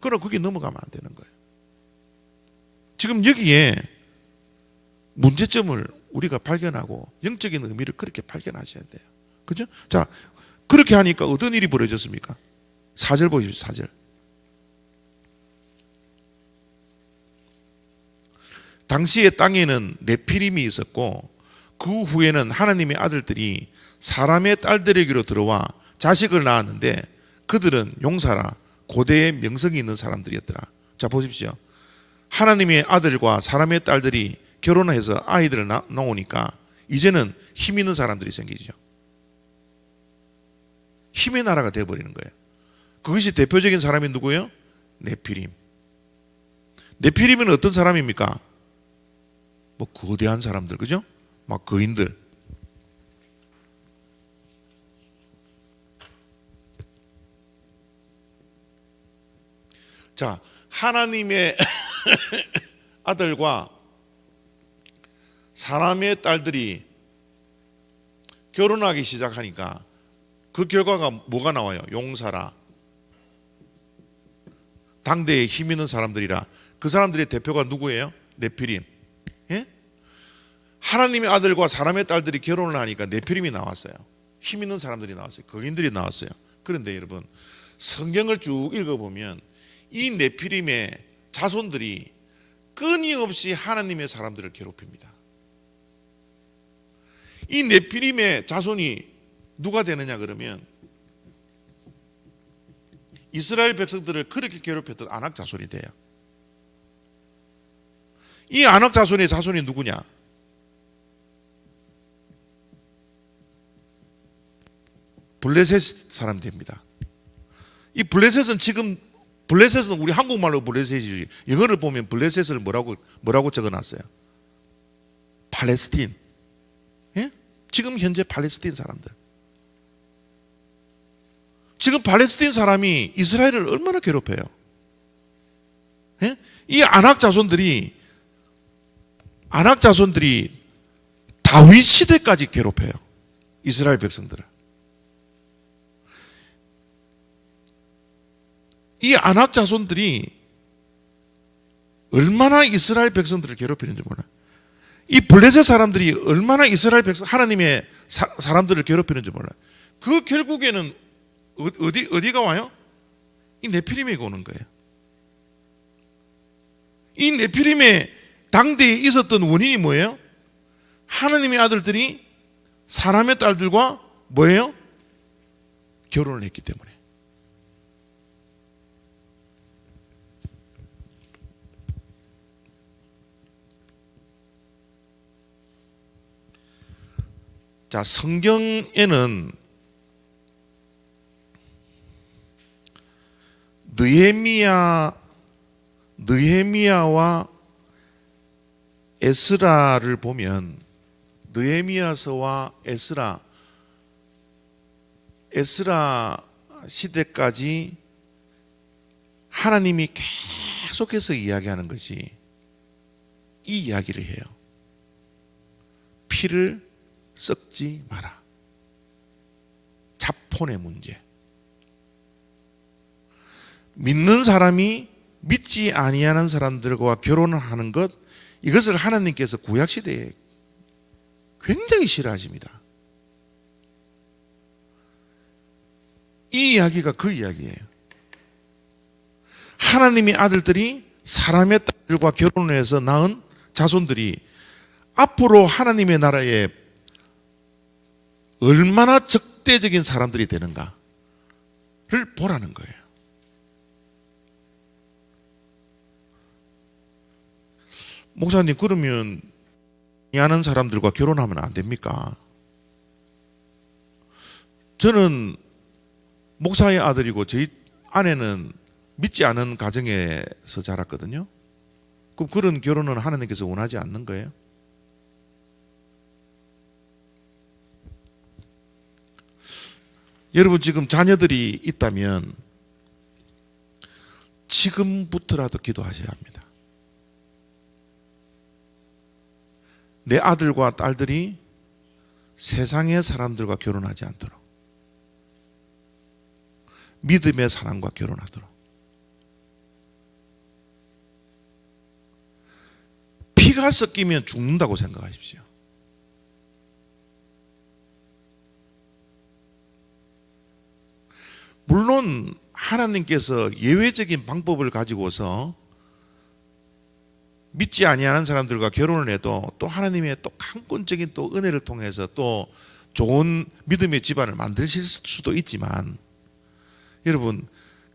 그러나 그게 넘어가면 안 되는 거예요. 지금 여기에 문제점을 우리가 발견하고 영적인 의미를 그렇게 발견하셔야 돼요. 그죠? 자, 그렇게 하니까 어떤 일이 벌어졌습니까? 4절 보십시오. 4절. 당시에 땅에는 네피림이 있었고 그 후에는 하나님의 아들들이 사람의 딸들에게로 들어와 자식을 낳았는데 그들은 용사라 고대의 명성이 있는 사람들이었더라. 자, 보십시오. 하나님의 아들과 사람의 딸들이 결혼해서 아이들을 낳으니까 이제는 힘 있는 사람들이 생기죠. 힘의 나라가 되어버리는 거예요. 그것이 대표적인 사람이 누구예요? 네피림. 네피림은 어떤 사람입니까? 뭐 거대한 사람들, 그죠? 막 거인들. 자, 하나님의 아들과 사람의 딸들이 결혼하기 시작하니까 그 결과가 뭐가 나와요? 용사라. 당대에 힘 있는 사람들이라. 그 사람들의 대표가 누구예요? 네피림. 예? 하나님의 아들과 사람의 딸들이 결혼을 하니까 네피림이 나왔어요. 힘 있는 사람들이 나왔어요. 거인들이 나왔어요. 그런데 여러분, 성경을 쭉 읽어보면 이 네피림의 자손들이 끊임없이 하나님의 사람들을 괴롭힙니다. 이 네피림의 자손이 누가 되느냐 그러면 이스라엘 백성들을 그렇게 괴롭혔던 아낙 자손이 돼요. 이 아낙 자손의 자손이 누구냐? 블레셋 사람 됩니다. 이 블레셋은 지금 블레셋은 우리 한국말로 블레셋이지 영어를 보면 블레셋을 뭐라고 적어놨어요? 팔레스틴. 예? 지금 현재 팔레스틴 사람들. 지금 팔레스틴 사람이 이스라엘을 얼마나 괴롭혀요? 예? 이 아낙 자손들이 다윗 시대까지 괴롭혀요. 이스라엘 백성들을. 이 아낙 자손들이 얼마나 이스라엘 백성들을 괴롭히는지 몰라요. 이 블레셋 사람들이 얼마나 이스라엘 백성, 하나님의 사람들을 괴롭히는지 몰라요. 그 결국에는 어디가 와요? 이 네피림에게 오는 거예요. 이 네피림의 당대에 있었던 원인이 뭐예요? 하나님의 아들들이 사람의 딸들과 뭐예요? 결혼을 했기 때문에. 자, 성경에는 느헤미야와 에스라를 보면 느헤미야서와 에스라 시대까지 하나님이 계속해서 이야기하는 것이 이 이야기를 해요. 피를 썩지 마라. 자폰의 문제. 믿는 사람이 믿지 아니하는 사람들과 결혼을 하는 것, 이것을 하나님께서 구약시대에 굉장히 싫어하십니다. 이 이야기가 그 이야기예요. 하나님의 아들들이 사람의 딸들과 결혼을 해서 낳은 자손들이 앞으로 하나님의 나라에 얼마나 적대적인 사람들이 되는가를 보라는 거예요. 목사님, 그러면 이해하는 사람들과 결혼하면 안 됩니까? 저는 목사의 아들이고 저희 아내는 믿지 않은 가정에서 자랐거든요. 그럼 그런 결혼은 하나님께서 원하지 않는 거예요? 여러분, 지금 자녀들이 있다면 지금부터라도 기도하셔야 합니다. 내 아들과 딸들이 세상의 사람들과 결혼하지 않도록, 믿음의 사람과 결혼하도록. 피가 섞이면 죽는다고 생각하십시오. 물론 하나님께서 예외적인 방법을 가지고서 믿지 아니하는 사람들과 결혼을 해도 또 하나님의 또 강권적인 또 은혜를 통해서 또 좋은 믿음의 집안을 만드실 수도 있지만, 여러분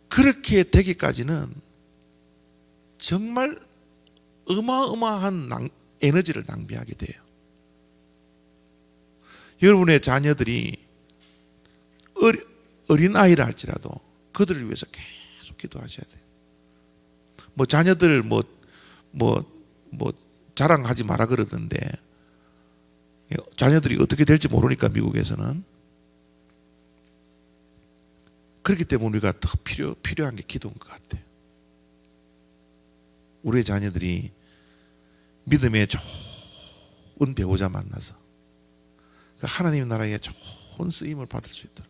그렇게 되기까지는 정말 어마어마한 에너지를 낭비하게 돼요. 여러분의 자녀들이 어린 아이라 할지라도 그들을 위해서 계속 기도하셔야 돼요. 뭐 자녀들 뭐 자랑하지 마라 그러던데, 자녀들이 어떻게 될지 모르니까 미국에서는. 그렇기 때문에 우리가 더 필요한 게 기도인 것 같아요. 우리의 자녀들이 믿음의 좋은 배우자 만나서 하나님 나라의 좋은 쓰임을 받을 수 있도록.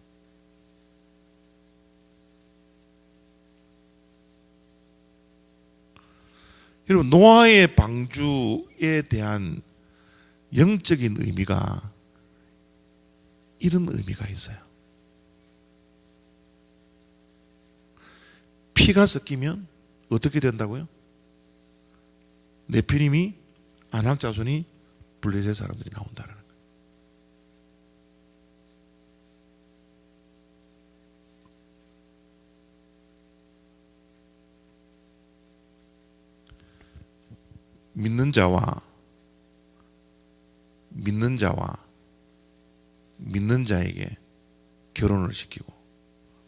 여러분, 노아의 방주에 대한 영적인 의미가 이런 의미가 있어요. 피가 섞이면 어떻게 된다고요? 네피림이, 아낙 자손이, 블레셋 사람들이 나온다는 거예요. 믿는 자에게 결혼을 시키고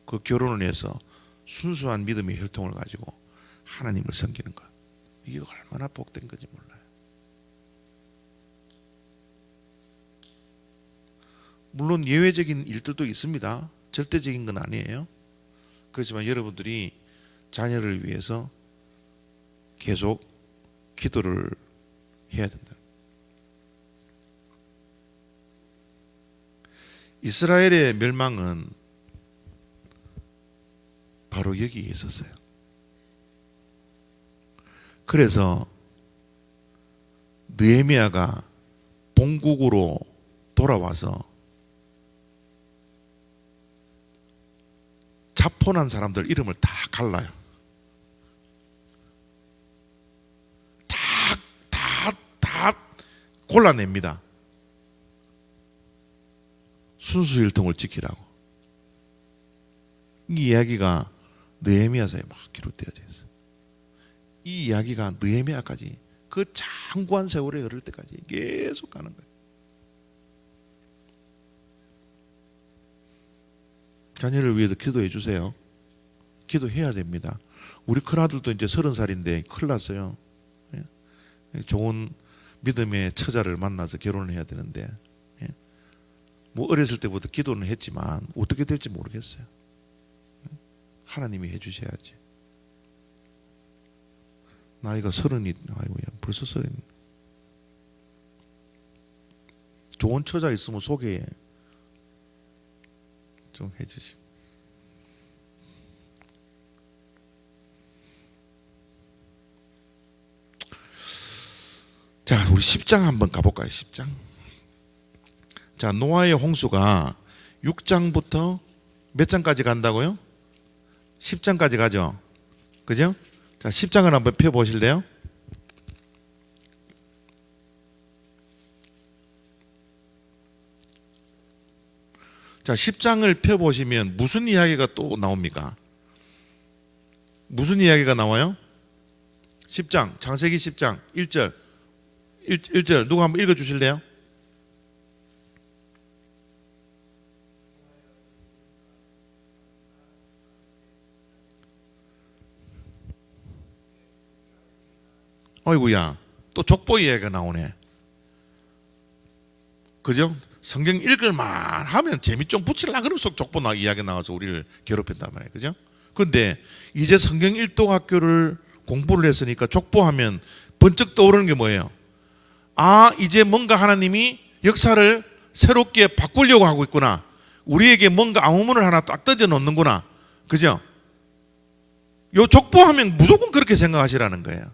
그 결혼을 해서 순수한 믿음의 혈통을 가지고 하나님을 섬기는 것, 이게 얼마나 복된 건지 몰라요. 물론 예외적인 일들도 있습니다. 절대적인 건 아니에요. 그렇지만 여러분들이 자녀를 위해서 계속 기도를 해야 된다. 이스라엘의 멸망은 바로 여기에 있었어요. 그래서 느헤미야가 본국으로 돌아와서 자포난 사람들 이름을 다 갈라요. 다 골라냅니다. 순수일통을 지키라고. 이 이야기가 느헤미야서에 막 기록되어져 있어요. 이 이야기가 느헤미야까지 그 장구한 세월에 이를 때까지 계속 가는 거예요. 자녀를 위해서 기도해 주세요. 기도해야 됩니다. 우리 큰아들도 이제 30살인데 큰일 났어요. 좋은 믿음의 처자를 만나서 결혼을 해야 되는데, 뭐 어렸을 때부터 기도는 했지만 어떻게 될지 모르겠어요. 하나님이 해주셔야지. 나이가 30이, 아이고야, 벌써 30. 좋은 처자 있으면 소개해 좀 해주시고. 자, 우리 10장 한번 가볼까요? 10장. 자, 노아의 홍수가 6장부터 몇 장까지 간다고요? 10장까지 가죠. 그죠? 자, 10장을 한번 펴보실래요? 자, 10장을 펴보시면 무슨 이야기가 또 나옵니까? 무슨 이야기가 나와요? 10장, 창세기 10장 1절. 1절 누가 한번 읽어주실래요? 어이구야, 또 족보 이야기가 나오네. 그죠? 성경 읽을만 하면 재미 좀 붙이려고 그러면 족보 이야기 나와서 우리를 괴롭힌단 말이에요. 그죠? 근데 이제 성경 일독학교를 공부를 했으니까 족보하면 번쩍 떠오르는 게 뭐예요? 아, 이제 뭔가 하나님이 역사를 새롭게 바꾸려고 하고 있구나. 우리에게 뭔가 아무문을 하나 딱 던져 놓는구나. 그죠? 요 족보하면 무조건 그렇게 생각하시라는 거예요.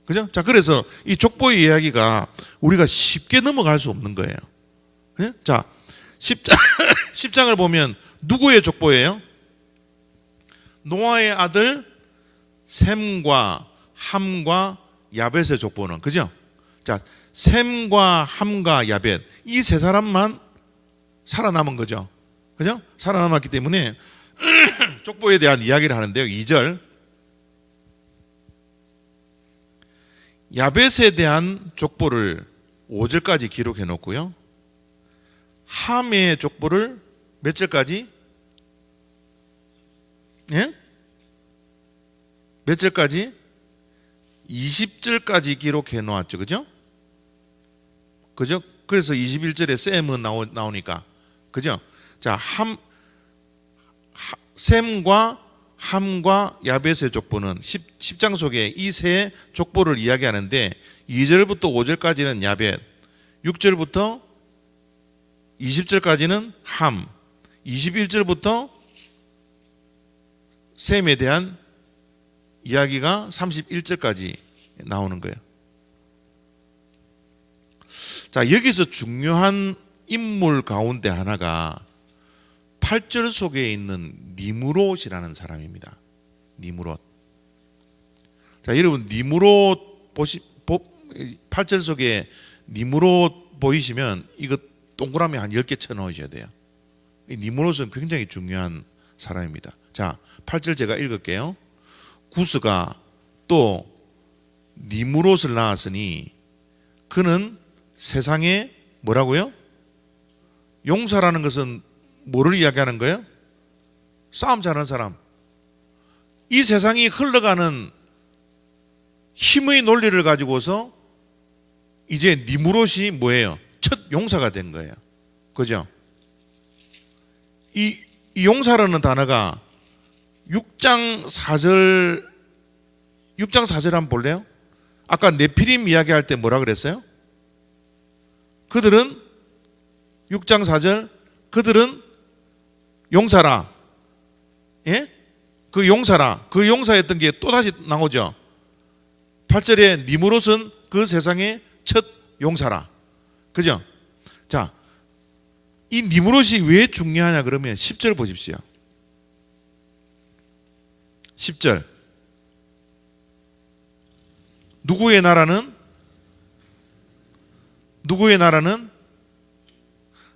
그죠? 자, 그래서 이 족보의 이야기가 우리가 쉽게 넘어갈 수 없는 거예요. 네? 자, 10장을 보면 누구의 족보예요? 노아의 아들 셈과 함과 야벳의 족보는, 그죠? 자, 셈과 함과 야벳, 이 세 사람만 살아남은 거죠. 그죠? 살아남았기 때문에 족보에 대한 이야기를 하는데요. 2절, 야벳에 대한 족보를 5절까지 기록해 놓고요, 함의 족보를 몇 절까지? 예? 몇 절까지? 20절까지 기록해 놓았죠. 그죠? 그죠? 그래서 21절에 셈은 나오니까. 그죠? 자, 셈과 함과 야벳의 족보는 10장 속에 이 세 족보를 이야기하는데 2절부터 5절까지는 야벳, 6절부터 20절까지는 함, 21절부터 셈에 대한 이야기가 31절까지 나오는 거예요. 자, 여기서 중요한 인물 가운데 하나가 8절 속에 있는 니므롯이라는 사람입니다. 니므롯. 자, 여러분 니므롯 8절 속에 니므롯 보이시면 이거 동그라미 한 10개 쳐 넣으셔야 돼요. 이 니므롯은 굉장히 중요한 사람입니다. 자, 8절 제가 읽을게요. 구스가 또 니므롯을 낳았으니 그는 세상에 뭐라고요? 용사라는 것은 뭐를 이야기하는 거예요? 싸움 잘하는 사람. 이 세상이 흘러가는 힘의 논리를 가지고서 이제 니므롯이 뭐예요? 첫 용사가 된 거예요. 그죠? 이 용사라는 단어가 6장 4절 한번 볼래요? 아까 네피림 이야기할 때 뭐라 그랬어요? 그들은 6장 4절 그들은 용사라. 예? 그 용사라. 그 용사였던 게 또다시 나오죠. 8절에 니므롯은 그 세상의 첫 용사라. 그죠? 자, 이 니므롯이 왜 중요하냐 그러면 10절 보십시오. 10절. 누구의 나라는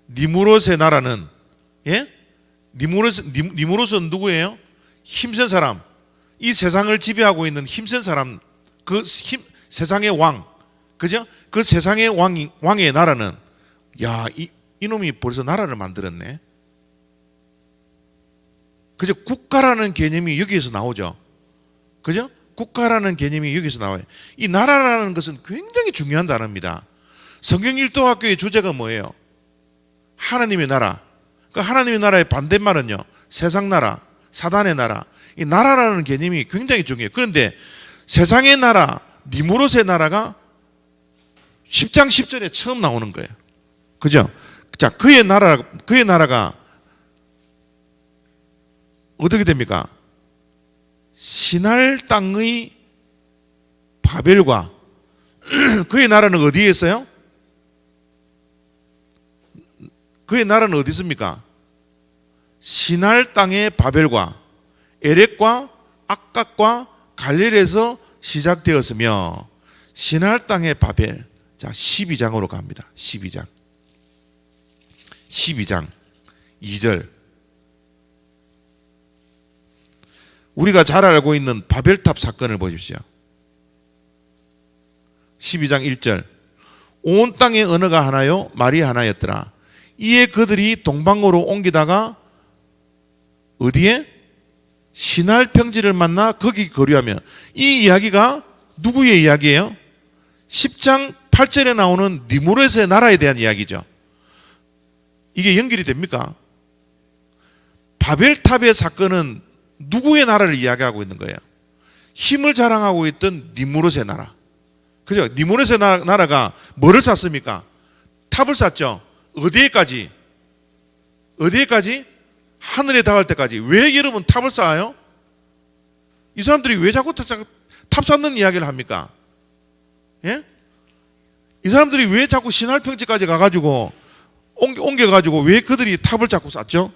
니므롯의 나라는, 예? 니므롯은 누구예요? 힘센 사람. 이 세상을 지배하고 있는 힘센 사람, 세상의 왕. 그죠? 그 세상의 왕의 나라는, 야, 이놈이 벌써 나라를 만들었네. 그죠? 국가라는 개념이 여기에서 나오죠. 그죠? 국가라는 개념이 여기서 나와요. 이 나라라는 것은 굉장히 중요한 단어입니다. 성경 일도학교의 주제가 뭐예요? 하나님의 나라. 그 하나님의 나라의 반대말은요, 세상 나라, 사단의 나라. 이 나라라는 개념이 굉장히 중요해요. 그런데 세상의 나라, 니므롯의 나라가 10장 10절에 처음 나오는 거예요. 그죠? 자, 그의 나라가 어떻게 됩니까? 시날 땅의 바벨과 그의 나라는 어디에 있어요? 그의 나라는 어디 있습니까? 시날 땅의 바벨과 에렉과 악각과 갈릴에서 시작되었으며 시날 땅의 바벨. 자, 12장으로 갑니다. 12장 2절. 우리가 잘 알고 있는 바벨탑 사건을 보십시오. 12장 1절. 온 땅의 언어가 하나요 말이 하나였더라. 이에 그들이 동방으로 옮기다가 어디에? 시날 평지를 만나 거기 거류하며. 이 이야기가 누구의 이야기예요? 10장 8절에 나오는 니므롯의 나라에 대한 이야기죠. 이게 연결이 됩니까? 바벨탑의 사건은 누구의 나라를 이야기하고 있는 거예요? 힘을 자랑하고 있던 니므롯의 나라. 그죠? 니므롯의 나라가 뭐를 샀습니까? 탑을 샀죠. 어디에까지? 하늘에 닿을 때까지. 왜 여러분 탑을 쌓아요? 이 사람들이 왜 자꾸 탑 쌓는 이야기를 합니까? 예? 이 사람들이 왜 자꾸 신할평지까지 가가지고 옮겨가지고 왜 그들이 탑을 자꾸 쌓죠?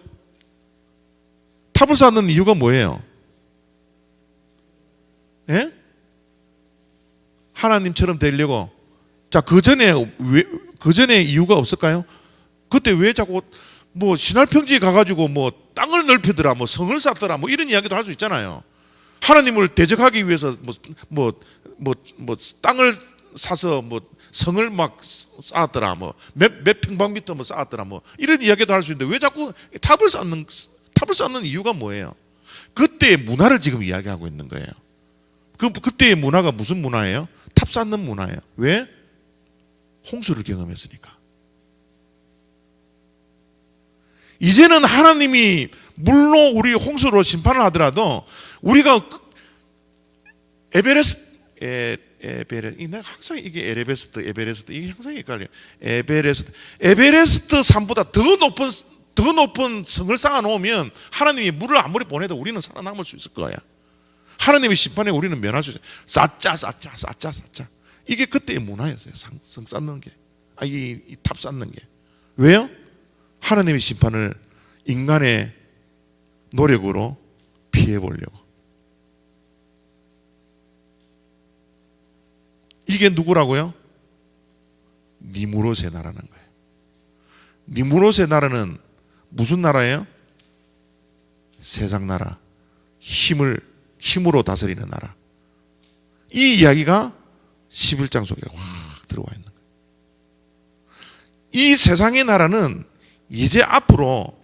탑을 쌓는 이유가 뭐예요? 예? 하나님처럼 되려고. 자, 그 전에 이유가 없을까요? 그때 왜 자꾸 뭐 신할평지에 가가지고 뭐 땅을 넓히더라, 뭐 성을 쌓더라, 뭐 이런 이야기도 할 수 있잖아요. 하나님을 대적하기 위해서 뭐 땅을 사서 뭐 성을 막 쌓았더라, 뭐 몇 평방미터 뭐 쌓았더라, 뭐 이런 이야기도 할 수 있는데 왜 자꾸 탑을 쌓는 이유가 뭐예요? 그때의 문화를 지금 이야기하고 있는 거예요. 그때의 문화가 무슨 문화예요? 탑 쌓는 문화예요. 왜? 홍수를 경험했으니까. 이제는 하나님이 물론 우리 홍수로 심판을 하더라도 우리가 내가 항상 이게 에베레스트 이게 항상 헷갈려요. 에베레스트 산보다 더 높은 성을 쌓아 놓으면 하나님이 물을 아무리 보내도 우리는 살아남을 수 있을 거야. 하나님의 심판에 우리는 면할 수 있어요. 쌓자. 이게 그때의 문화였어요. 성 쌓는 게. 이 탑 쌓는 게. 왜요? 하나님의 심판을 인간의 노력으로 피해 보려고. 이게 누구라고요? 니무롯의 나라는 거예요. 니무롯의 나라는 무슨 나라예요? 세상 나라. 힘으로 다스리는 나라. 이 이야기가 11장 속에 확 들어와 있는 거예요. 이 세상의 나라는 이제 앞으로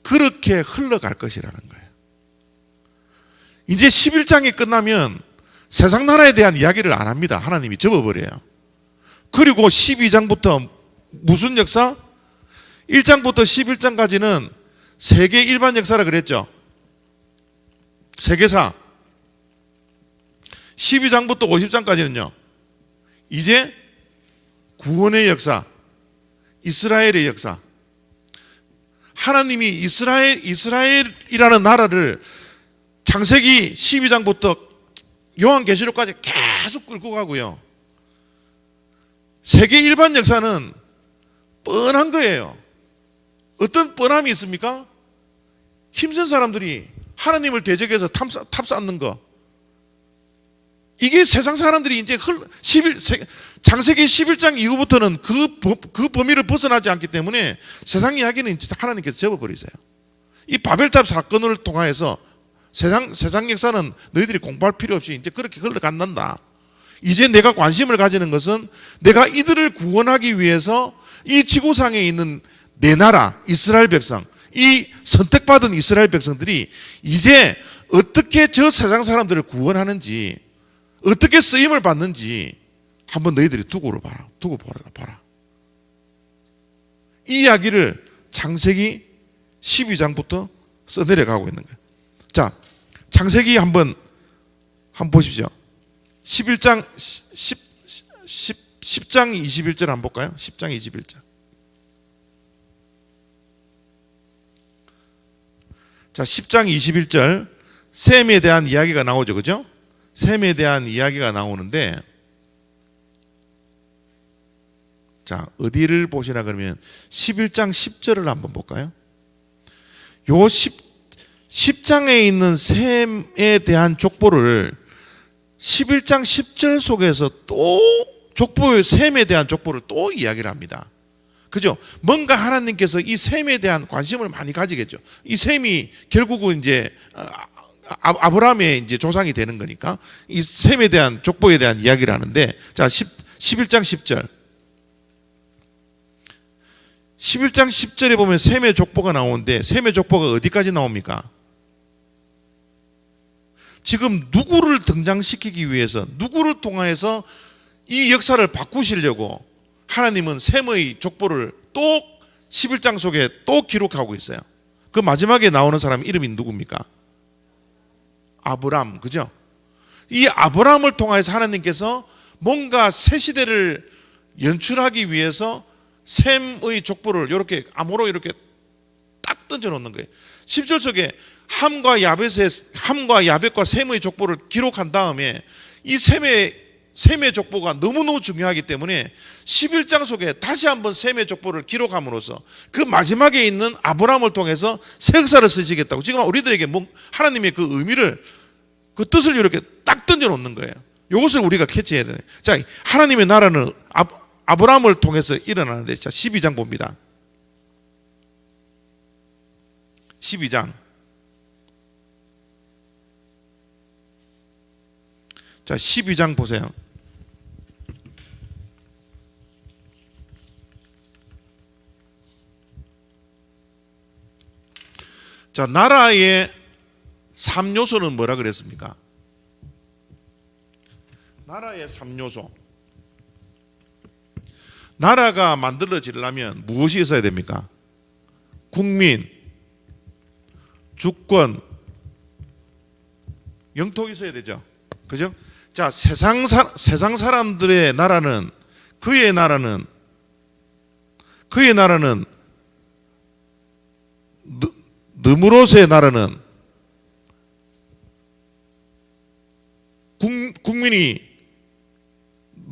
그렇게 흘러갈 것이라는 거예요. 이제 11장이 끝나면 세상 나라에 대한 이야기를 안 합니다. 하나님이 접어버려요. 그리고 12장부터 무슨 역사? 1장부터 11장까지는 세계 일반 역사라 그랬죠. 세계사. 12장부터 50장까지는요. 이제 구원의 역사, 이스라엘의 역사. 하나님이 이스라엘이라는 나라를 창세기 12장부터 요한계시록까지 계속 끌고 가고요. 세계 일반 역사는 뻔한 거예요. 어떤 뻔함이 있습니까? 힘센 사람들이 하나님을 대적해서 탑 쌓는 거. 이게 세상 사람들이 이제 창세기 11장 이후부터는 그 범위를 벗어나지 않기 때문에 세상 이야기는 진짜 하나님께서 접어버리세요. 이 바벨탑 사건을 통해서 세상 역사는 너희들이 공부할 필요 없이 이제 그렇게 흘러간단다. 이제 내가 관심을 가지는 것은 내가 이들을 구원하기 위해서 이 지구상에 있는 내 나라 이스라엘 백성, 이 선택받은 이스라엘 백성들이 이제 어떻게 저 세상 사람들을 구원하는지, 어떻게 쓰임을 받는지 한번 너희들이 두고 봐라. 이 이야기를 창세기 12장부터 써내려가고 있는 거예요. 자, 창세기 한번 보십시오. 11장 10장 21절 한번 볼까요? 10장 21절. 자, 10장 21절 셈에 대한 이야기가 나오죠. 그죠? 셈에 대한 이야기가 나오는데, 자, 어디를 보시나 그러면 11장 10절을 한번 볼까요? 요 10장에 있는 셈에 대한 족보를 11장 10절 속에서 또 족보의 셈에 대한 족보를 또 이야기를 합니다. 그죠? 뭔가 하나님께서 이 셈에 대한 관심을 많이 가지겠죠. 이 셈이 결국은 이제 아브라함의 이제 조상이 되는 거니까 이 셈에 대한 족보에 대한 이야기를 하는데, 자, 11장 10절. 11장 10절에 보면 셈의 족보가 나오는데 셈의 족보가 어디까지 나옵니까? 지금 누구를 등장시키기 위해서, 누구를 통해서 이 역사를 바꾸시려고 하나님은 셈의 족보를 또 11장 속에 또 기록하고 있어요. 그 마지막에 나오는 사람 이름이 누굽니까? 아브람, 그죠? 이 아브람을 통해서 하나님께서 뭔가 새 시대를 연출하기 위해서 셈의 족보를 이렇게 암호로 이렇게 딱 던져 놓는 거예요. 10절 속에 함과 야벳과 셈의 족보를 기록한 다음에 이 셈의 족보가 너무너무 중요하기 때문에 11장 속에 다시 한번 셈의 족보를 기록함으로써 그 마지막에 있는 아브라함을 통해서 새 역사를 쓰시겠다고 지금 우리들에게 하나님의 그 의미를 그 뜻을 이렇게 딱 던져 놓는 거예요. 이것을 우리가 캐치해야 돼요. 자, 하나님의 나라는 아브라함을 통해서 일어나는데, 자, 12장 봅니다. 12장. 자, 12장 보세요. 자, 나라의 3요소는 뭐라 그랬습니까? 나라의 3요소. 나라가 만들어지려면 무엇이 있어야 됩니까? 국민, 주권, 영토가 있어야 되죠. 그죠? 자, 세상 사람들의 나라는, 그의 나라는 느무롯의 나라는 국민이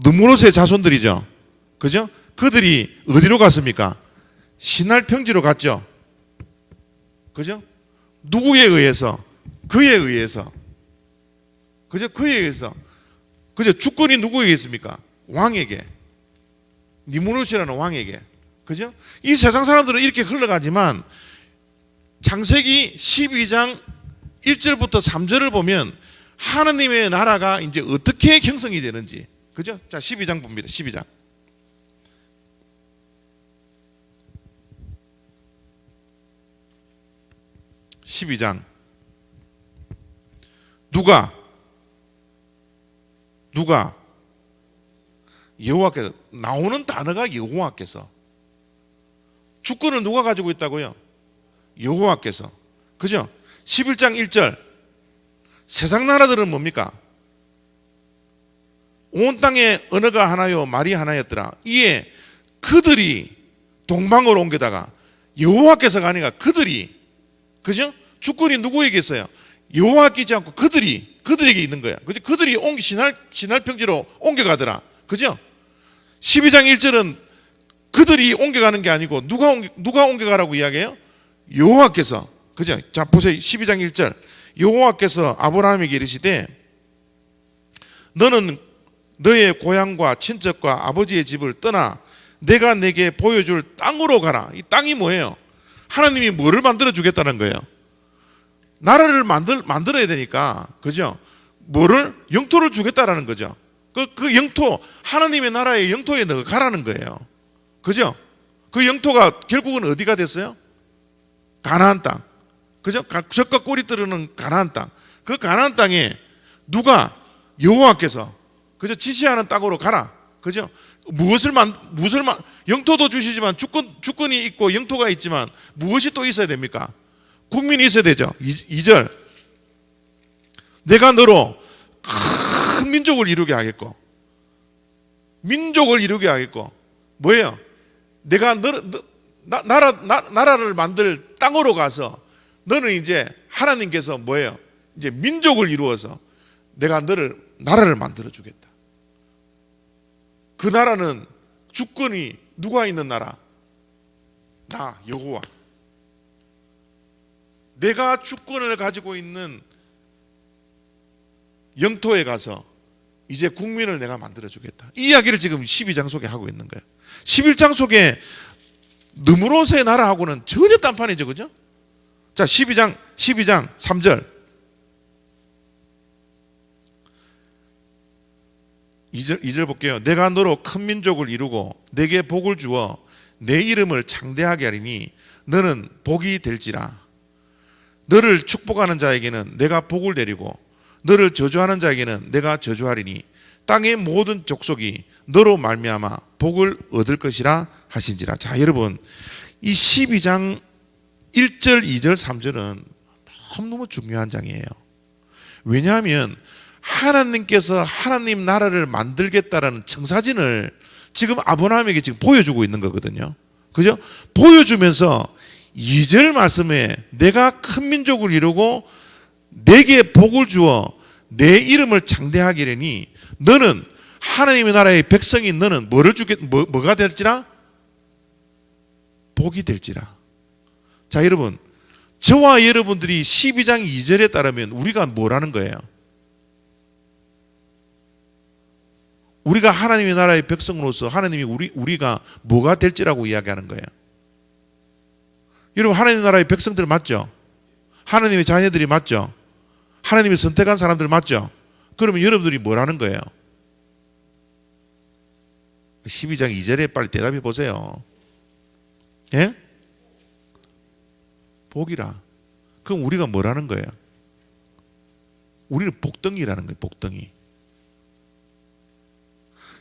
느무롯의 자손들이죠. 그죠? 그들이 어디로 갔습니까? 신할 평지로 갔죠. 그죠? 누구에 의해서? 그에 의해서. 그죠? 그에 의해서. 그죠? 주권이 누구에게 있습니까? 왕에게. 니무롯이라는 왕에게. 그죠? 이 세상 사람들은 이렇게 흘러가지만 창세기 12장 1절부터 3절을 보면 하나님의 나라가 이제 어떻게 형성이 되는지. 그죠? 자, 12장 봅니다. 12장. 12장. 누가 여호와께서, 나오는 단어가 여호와께서. 주권을 누가 가지고 있다고요? 여호와께서. 그죠? 11장 1절. 세상 나라들은 뭡니까? 온 땅의 언어가 하나요 말이 하나였더라. 이에 그들이 동방으로 옮겨다가 여호와께서가 아니라 그들이. 그죠? 주권이 누구에게 있어요? 여호와께 있지 않고 그들에게 있는 거야. 그죠? 그들이 신할 평지로 옮겨가더라. 그죠? 12장 1절은 그들이 옮겨가는 게 아니고 누가 옮겨가라고 이야기해요? 여호와께서. 그죠? 자, 보세요. 12장 1절. 여호와께서 아브라함에게 이르시되 너는 너의 고향과 친척과 아버지의 집을 떠나 내가 내게 보여줄 땅으로 가라. 이 땅이 뭐예요? 하나님이 뭐를 만들어 주겠다는 거예요? 나라를 만들어야 되니까. 그죠? 뭐를? 영토를 주겠다라는 거죠. 그 영토, 하나님의 나라의 영토에 너가 가라는 거예요. 그죠? 그 영토가 결국은 어디가 됐어요? 가나안 땅. 그죠? 젖과 꿀이 흐르는 가나안 땅. 그 가나안 땅에 누가? 여호와께서. 그죠? 지시하는 땅으로 가라. 그죠? 영토도 주시지만 주권이 있고 영토가 있지만 무엇이 또 있어야 됩니까? 국민이 있어야 되죠. 2절. 내가 너로 큰 민족을 이루게 하겠고. 민족을 이루게 하겠고. 뭐예요? 내가 나라를 만들 땅으로 가서 너는 이제 하나님께서 뭐예요? 이제 민족을 이루어서 내가 나라를 만들어 주겠다. 그 나라는 주권이 누가 있는 나라? 나 여호와. 내가 주권을 가지고 있는 영토에 가서 이제 국민을 내가 만들어 주겠다. 이 이야기를 지금 12장 속에 하고 있는 거예요. 11장 속에 느무롯의 나라하고는 전혀 딴판이죠. 그죠? 자, 12장 3절. 2절 볼게요. 내가 너로 큰 민족을 이루고 내게 복을 주어 내 이름을 창대하게 하리니 너는 복이 될지라. 너를 축복하는 자에게는 내가 복을 내리고 너를 저주하는 자에게는 내가 저주하리니 땅의 모든 족속이 너로 말미암아 복을 얻을 것이라 하신지라. 자, 여러분, 이 12장 1절, 2절, 3절은 너무너무 중요한 장이에요. 왜냐하면 하나님께서 하나님 나라를 만들겠다라는 청사진을 지금 아브라함에게 지금 보여주고 있는 거거든요. 그죠? 보여주면서 2절 말씀에 내가 큰 민족을 이루고 내게 복을 주어 내 이름을 창대하기려니 너는 하나님의 나라의 백성인 너는 뭐가 될지라? 복이 될지라. 자, 여러분, 저와 여러분들이 12장 2절에 따르면 우리가 뭐라는 거예요? 우리가 하나님의 나라의 백성으로서 하나님이 우리가 뭐가 될지라고 이야기하는 거예요. 여러분, 하나님의 나라의 백성들 맞죠? 하나님의 자녀들이 맞죠? 하나님이 선택한 사람들 맞죠? 그러면 여러분들이 뭐라는 거예요? 12장 2절에 빨리 대답해 보세요. 예? 복이라. 그럼 우리가 뭐라는 거예요? 우리는 복덩이라는 거예요. 복덩이.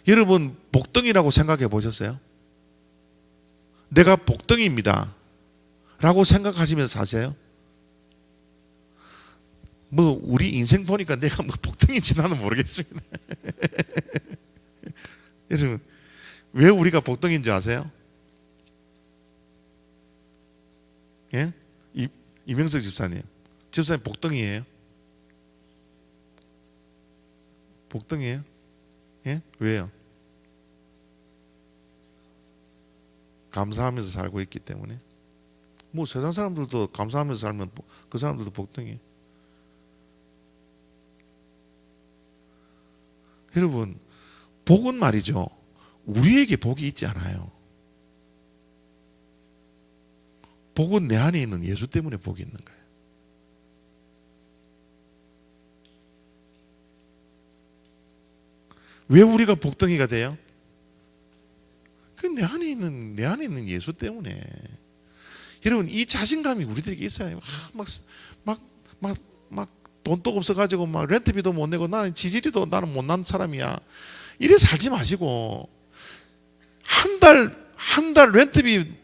여러분, 복덩이라고 생각해 보셨어요? 내가 복덩이입니다 라고 생각하시면서 사세요? 뭐 우리 인생 보니까 내가 뭐 복덩이인지 나는 모르겠습니다. 여러분, 왜 우리가 복덩이인 줄 아세요? 예? 이명석 집사님 복덩이예요? 복덩이에요? 예? 왜요? 감사하면서 살고 있기 때문에. 뭐 세상 사람들도 감사하면서 살면 그 사람들도 복덩이. 여러분, 복은 말이죠, 우리에게 복이 있지 않아요. 복은 내 안에 있는 예수 때문에 복이 있는 거예요. 왜 우리가 복덩이가 돼요? 그 내 안에 있는 예수 때문에. 여러분, 이 자신감이 우리들에게 있어요. 막 돈도 없어가지고 막 렌트비도 못 내고 나는 지지리도 나는 못난 사람이야. 이래 살지 마시고, 한 달 렌트비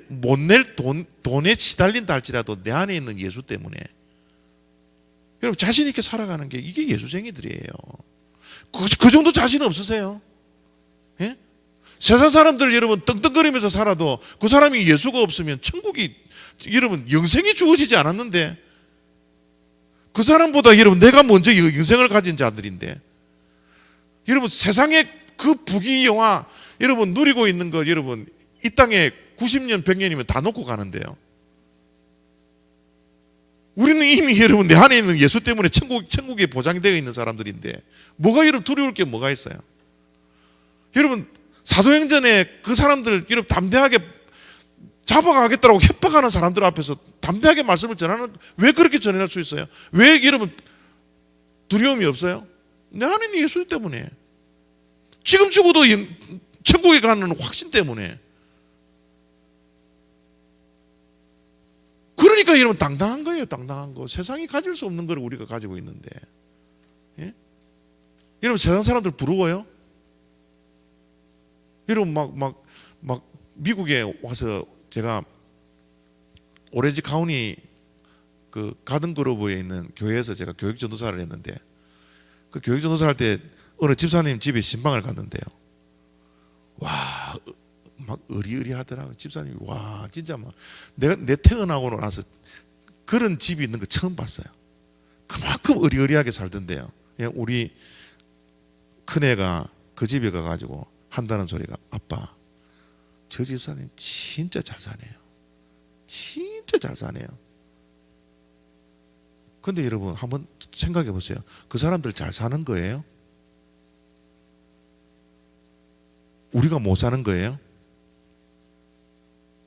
못 낼 돈에 시달린다 할지라도 내 안에 있는 예수 때문에. 여러분, 자신 있게 살아가는 게 이게 예수쟁이들이에요. 그 정도 자신 없으세요? 예? 세상 사람들 여러분 떵떵거리면서 살아도 그 사람이 예수가 없으면 천국이, 여러분, 영생이 주어지지 않았는데, 그 사람보다 여러분 내가 먼저 영생을 가진 자들인데, 여러분 세상의 그 부귀영화 여러분 누리고 있는 거, 여러분 이 땅에 90년 100년이면 다 놓고 가는데요. 우리는 이미 여러분 내 안에 있는 예수 때문에 천국에 보장이 되어 있는 사람들인데, 뭐가 여러분 두려울 게 뭐가 있어요? 여러분, 사도행전에 그 사람들 여러분 담대하게 잡아가겠다고 협박하는 사람들 앞에서 담대하게 말씀을 전하는, 왜 그렇게 전할 수 있어요? 왜 여러분 두려움이 없어요? 내 안에 있는 예수 때문에. 지금 죽어도 천국에 가는 확신 때문에. 그러니까 여러분 당당한 거예요. 당당한 거. 세상이 가질 수 없는 걸 우리가 가지고 있는데. 예? 여러분, 세상 사람들 부러워요? 여러분 막 미국에 와서 제가 오렌지 카운티 그 가든 그로브에 있는 교회에서 제가 교육 전도사를 했는데, 그 교육 전도사 할 때 어느 집사님 집에 신방을 갔는데요. 와, 막 의리의리하더라고요. 집사님이. 와, 진짜 막 내 태어나고 나서 그런 집이 있는 거 처음 봤어요. 그만큼 의리의리하게 살던데요. 우리 큰애가 그 집에 가가지고 한다는 소리가, 아빠, 저 집사님 진짜 잘 사네요. 진짜 잘 사네요. 근데 여러분 한번 생각해 보세요. 그 사람들 잘 사는 거예요? 우리가 못 사는 거예요?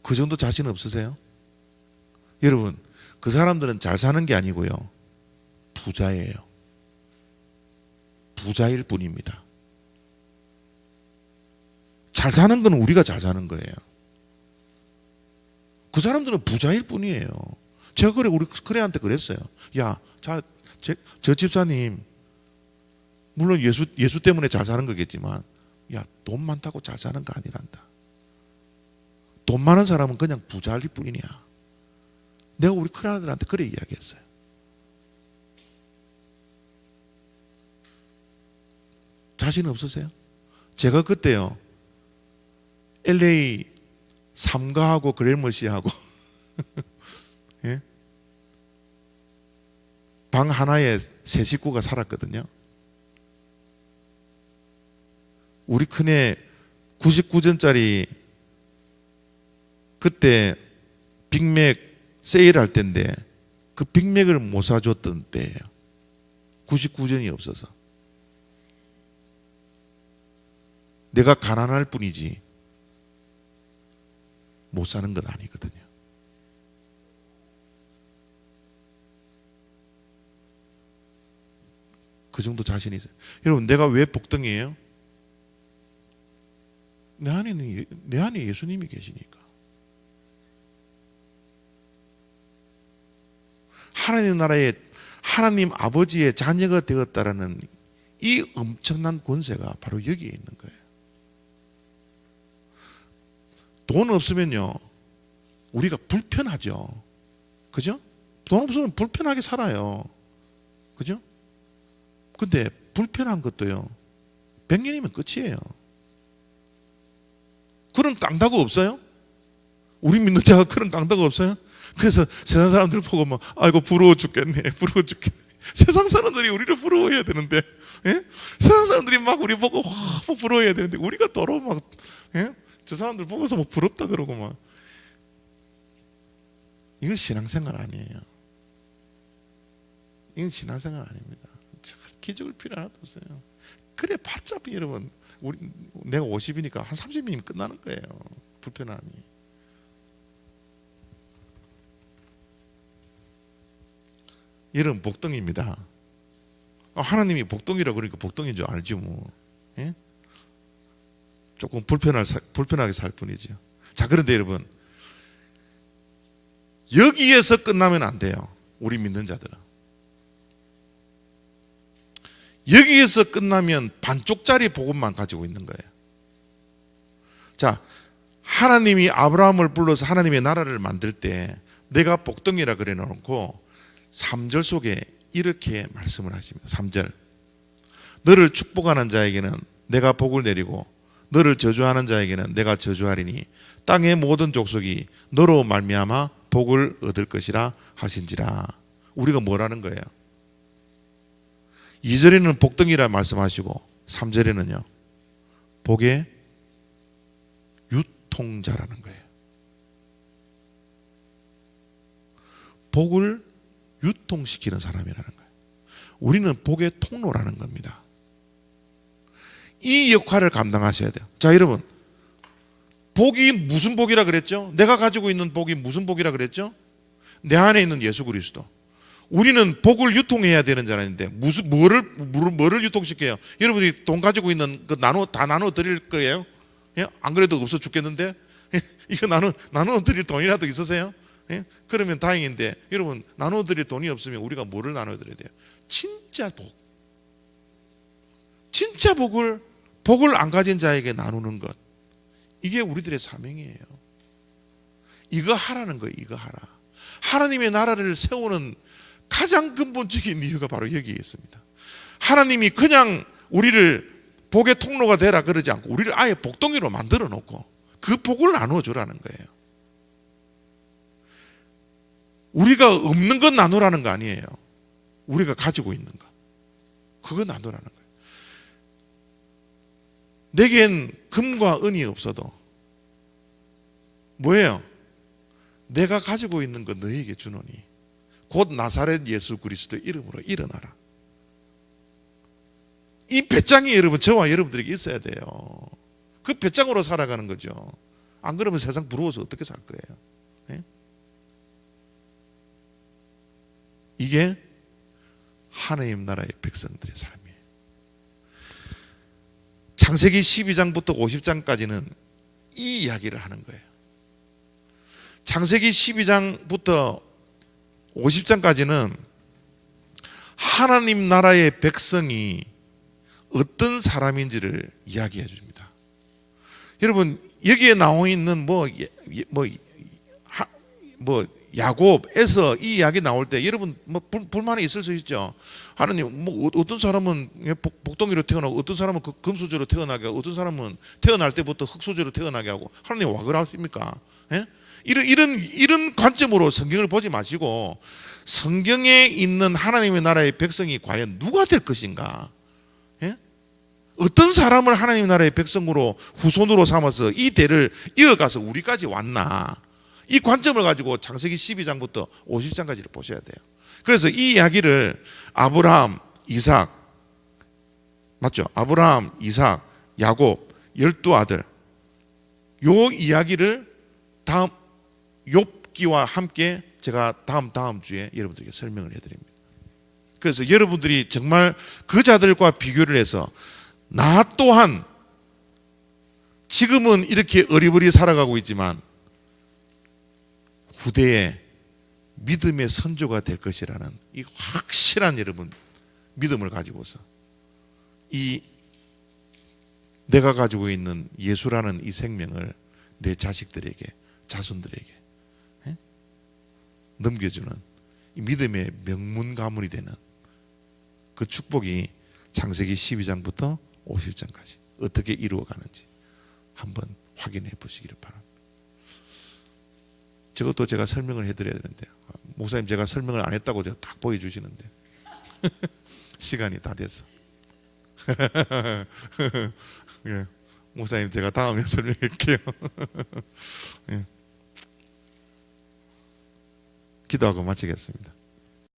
그 정도 자신 없으세요? 여러분, 그 사람들은 잘 사는 게 아니고요, 부자예요. 부자일 뿐입니다. 잘 사는 건 우리가 잘 사는 거예요. 그 사람들은 부자일 뿐이에요. 제가 우리 큰애한테 그랬어요. 야, 저 집사님 물론 예수 때문에 잘 사는 거겠지만, 야, 돈 많다고 잘 사는 거 아니란다. 돈 많은 사람은 그냥 부자일 뿐이냐. 내가 우리 큰아들한테 그래 이야기했어요. 자신 없으세요? 제가 그때요, LA 삼가하고 그레머시하고 예? 방 하나에 세 식구가 살았거든요. 우리 큰애 99전짜리 그때 빅맥 세일할 때인데 그 빅맥을 못 사줬던 때예요. 99전이 없어서. 내가 가난할 뿐이지 못 사는 건 아니거든요. 그 정도 자신이 있어요. 여러분, 내가 왜 복덩이에요? 내 안에 예수님이 계시니까. 하나님 나라의 하나님 아버지의 자녀가 되었다라는 이 엄청난 권세가 바로 여기에 있는 거예요. 돈 없으면요, 우리가 불편하죠. 그죠? 돈 없으면 불편하게 살아요. 그죠? 근데 불편한 것도요, 100년이면 끝이에요. 그런 깡다구 없어요? 우리 믿는 자가 그런 깡다구 없어요? 그래서 세상 사람들 보고 막, 아이고 부러워 죽겠네, 부러워 죽겠네. 세상 사람들이 우리를 부러워해야 되는데, 예? 세상 사람들이 막 우리 보고 와, 부러워해야 되는데 우리가 더러 막, 예? 저 사람들 보고서 막 부럽다 그러고 막. 이건 신앙생활 아니에요. 이건 신앙생활 아닙니다. 기적을 필요 하나도 없어요. 그래 봤자 여러분, 내가 50이니까 한 30이면 끝나는 거예요. 불편함이. 여러분, 복덩이입니다. 하나님이 복덩이라고 그러니까 복덩이인 줄 알죠 뭐. 예? 조금 불편하게 살 뿐이죠. 자, 그런데 여러분, 여기에서 끝나면 안 돼요. 우리 믿는 자들은. 여기에서 끝나면 반쪽짜리 복음만 가지고 있는 거예요. 자, 하나님이 아브라함을 불러서 하나님의 나라를 만들 때 내가 복덩이라 그래 놓고 3절 속에 이렇게 말씀을 하십니다. 3절. 너를 축복하는 자에게는 내가 복을 내리고 너를 저주하는 자에게는 내가 저주하리니 땅의 모든 족속이 너로 말미암아 복을 얻을 것이라 하신지라. 우리가 뭐라는 거예요? 2절에는 복덩이라 말씀하시고 3절에는요, 복의 유통자라는 거예요. 복을 유통시키는 사람이라는 거예요. 우리는 복의 통로라는 겁니다. 이 역할을 감당하셔야 돼요. 자, 여러분, 복이 무슨 복이라 그랬죠? 내가 가지고 있는 복이 무슨 복이라 그랬죠? 내 안에 있는 예수 그리스도. 우리는 복을 유통해야 되는 자라는데 뭐를 유통시켜요? 여러분이 돈 가지고 있는 그 다 나눠 드릴 거예요? 예? 안 그래도 없어 죽겠는데 이거 나눠 드릴 돈이라도 있으세요? 예? 그러면 다행인데, 여러분, 나눠 드릴 돈이 없으면 우리가 뭐를 나눠 드려야 돼요? 진짜 복. 진짜 복을 안 가진 자에게 나누는 것. 이게 우리들의 사명이에요. 이거 하라는 거예요. 이거 하라. 하나님의 나라를 세우는 가장 근본적인 이유가 바로 여기에 있습니다. 하나님이 그냥 우리를 복의 통로가 되라 그러지 않고 우리를 아예 복덩이로 만들어 놓고 그 복을 나누어 주라는 거예요. 우리가 없는 건 나누라는 거 아니에요. 우리가 가지고 있는 거, 그거 나누라는 거예요. 내겐 금과 은이 없어도 뭐예요? 내가 가지고 있는 거 너희에게 주노니 곧 나사렛 예수 그리스도 이름으로 일어나라. 이 배짱이 여러분, 저와 여러분들에게 있어야 돼요. 그 배짱으로 살아가는 거죠. 안 그러면 세상 부러워서 어떻게 살 거예요? 네? 이게 하나님 나라의 백성들의 삶이에요. 창세기 12장부터 50장까지는 이 이야기를 하는 거예요. 창세기 12장부터 50장까지는 하나님 나라의 백성이 어떤 사람인지를 이야기해 줍니다. 여러분, 여기에 나와 있는 야곱에서 이 이야기 나올 때 여러분 불만이 있을 수 있죠. 하나님, 어떤 사람은 복덩이로 태어나고 어떤 사람은 금수저로 태어나게 하고 어떤 사람은 태어날 때부터 흙수저로 태어나게 하고, 하나님 와 그러십니까? 예? 이런 관점으로 성경을 보지 마시고 성경에 있는 하나님의 나라의 백성이 과연 누가 될 것인가? 예? 어떤 사람을 하나님의 나라의 백성으로 후손으로 삼아서 이 대를 이어가서 우리까지 왔나? 이 관점을 가지고 창세기 12장부터 50장까지를 보셔야 돼요. 그래서 이 이야기를 아브라함, 이삭, 맞죠? 아브라함, 이삭, 야곱, 열두 아들 요 이야기를 다음 욥기와 함께 제가 다음 주에 여러분들에게 설명을 해드립니다. 그래서 여러분들이 정말 그 자들과 비교를 해서 나 또한 지금은 이렇게 어리버리 살아가고 있지만 후대에 믿음의 선조가 될 것이라는 이 확실한 여러분 믿음을 가지고서 이 내가 가지고 있는 예수라는 이 생명을 내 자식들에게 자손들에게 넘겨주는 이 믿음의 명문 가문이 되는 그 축복이 창세기 12장부터 50장까지 어떻게 이루어가는지 한번 확인해 보시기를 바랍니다. 저것도 제가 설명을 해드려야 되는데 목사님 제가 설명을 안 했다고 제가 딱 보여주시는데 시간이 다 됐어. 예, 목사님 제가 다음에 설명할게요. 예. 기도하고 마치겠습니다.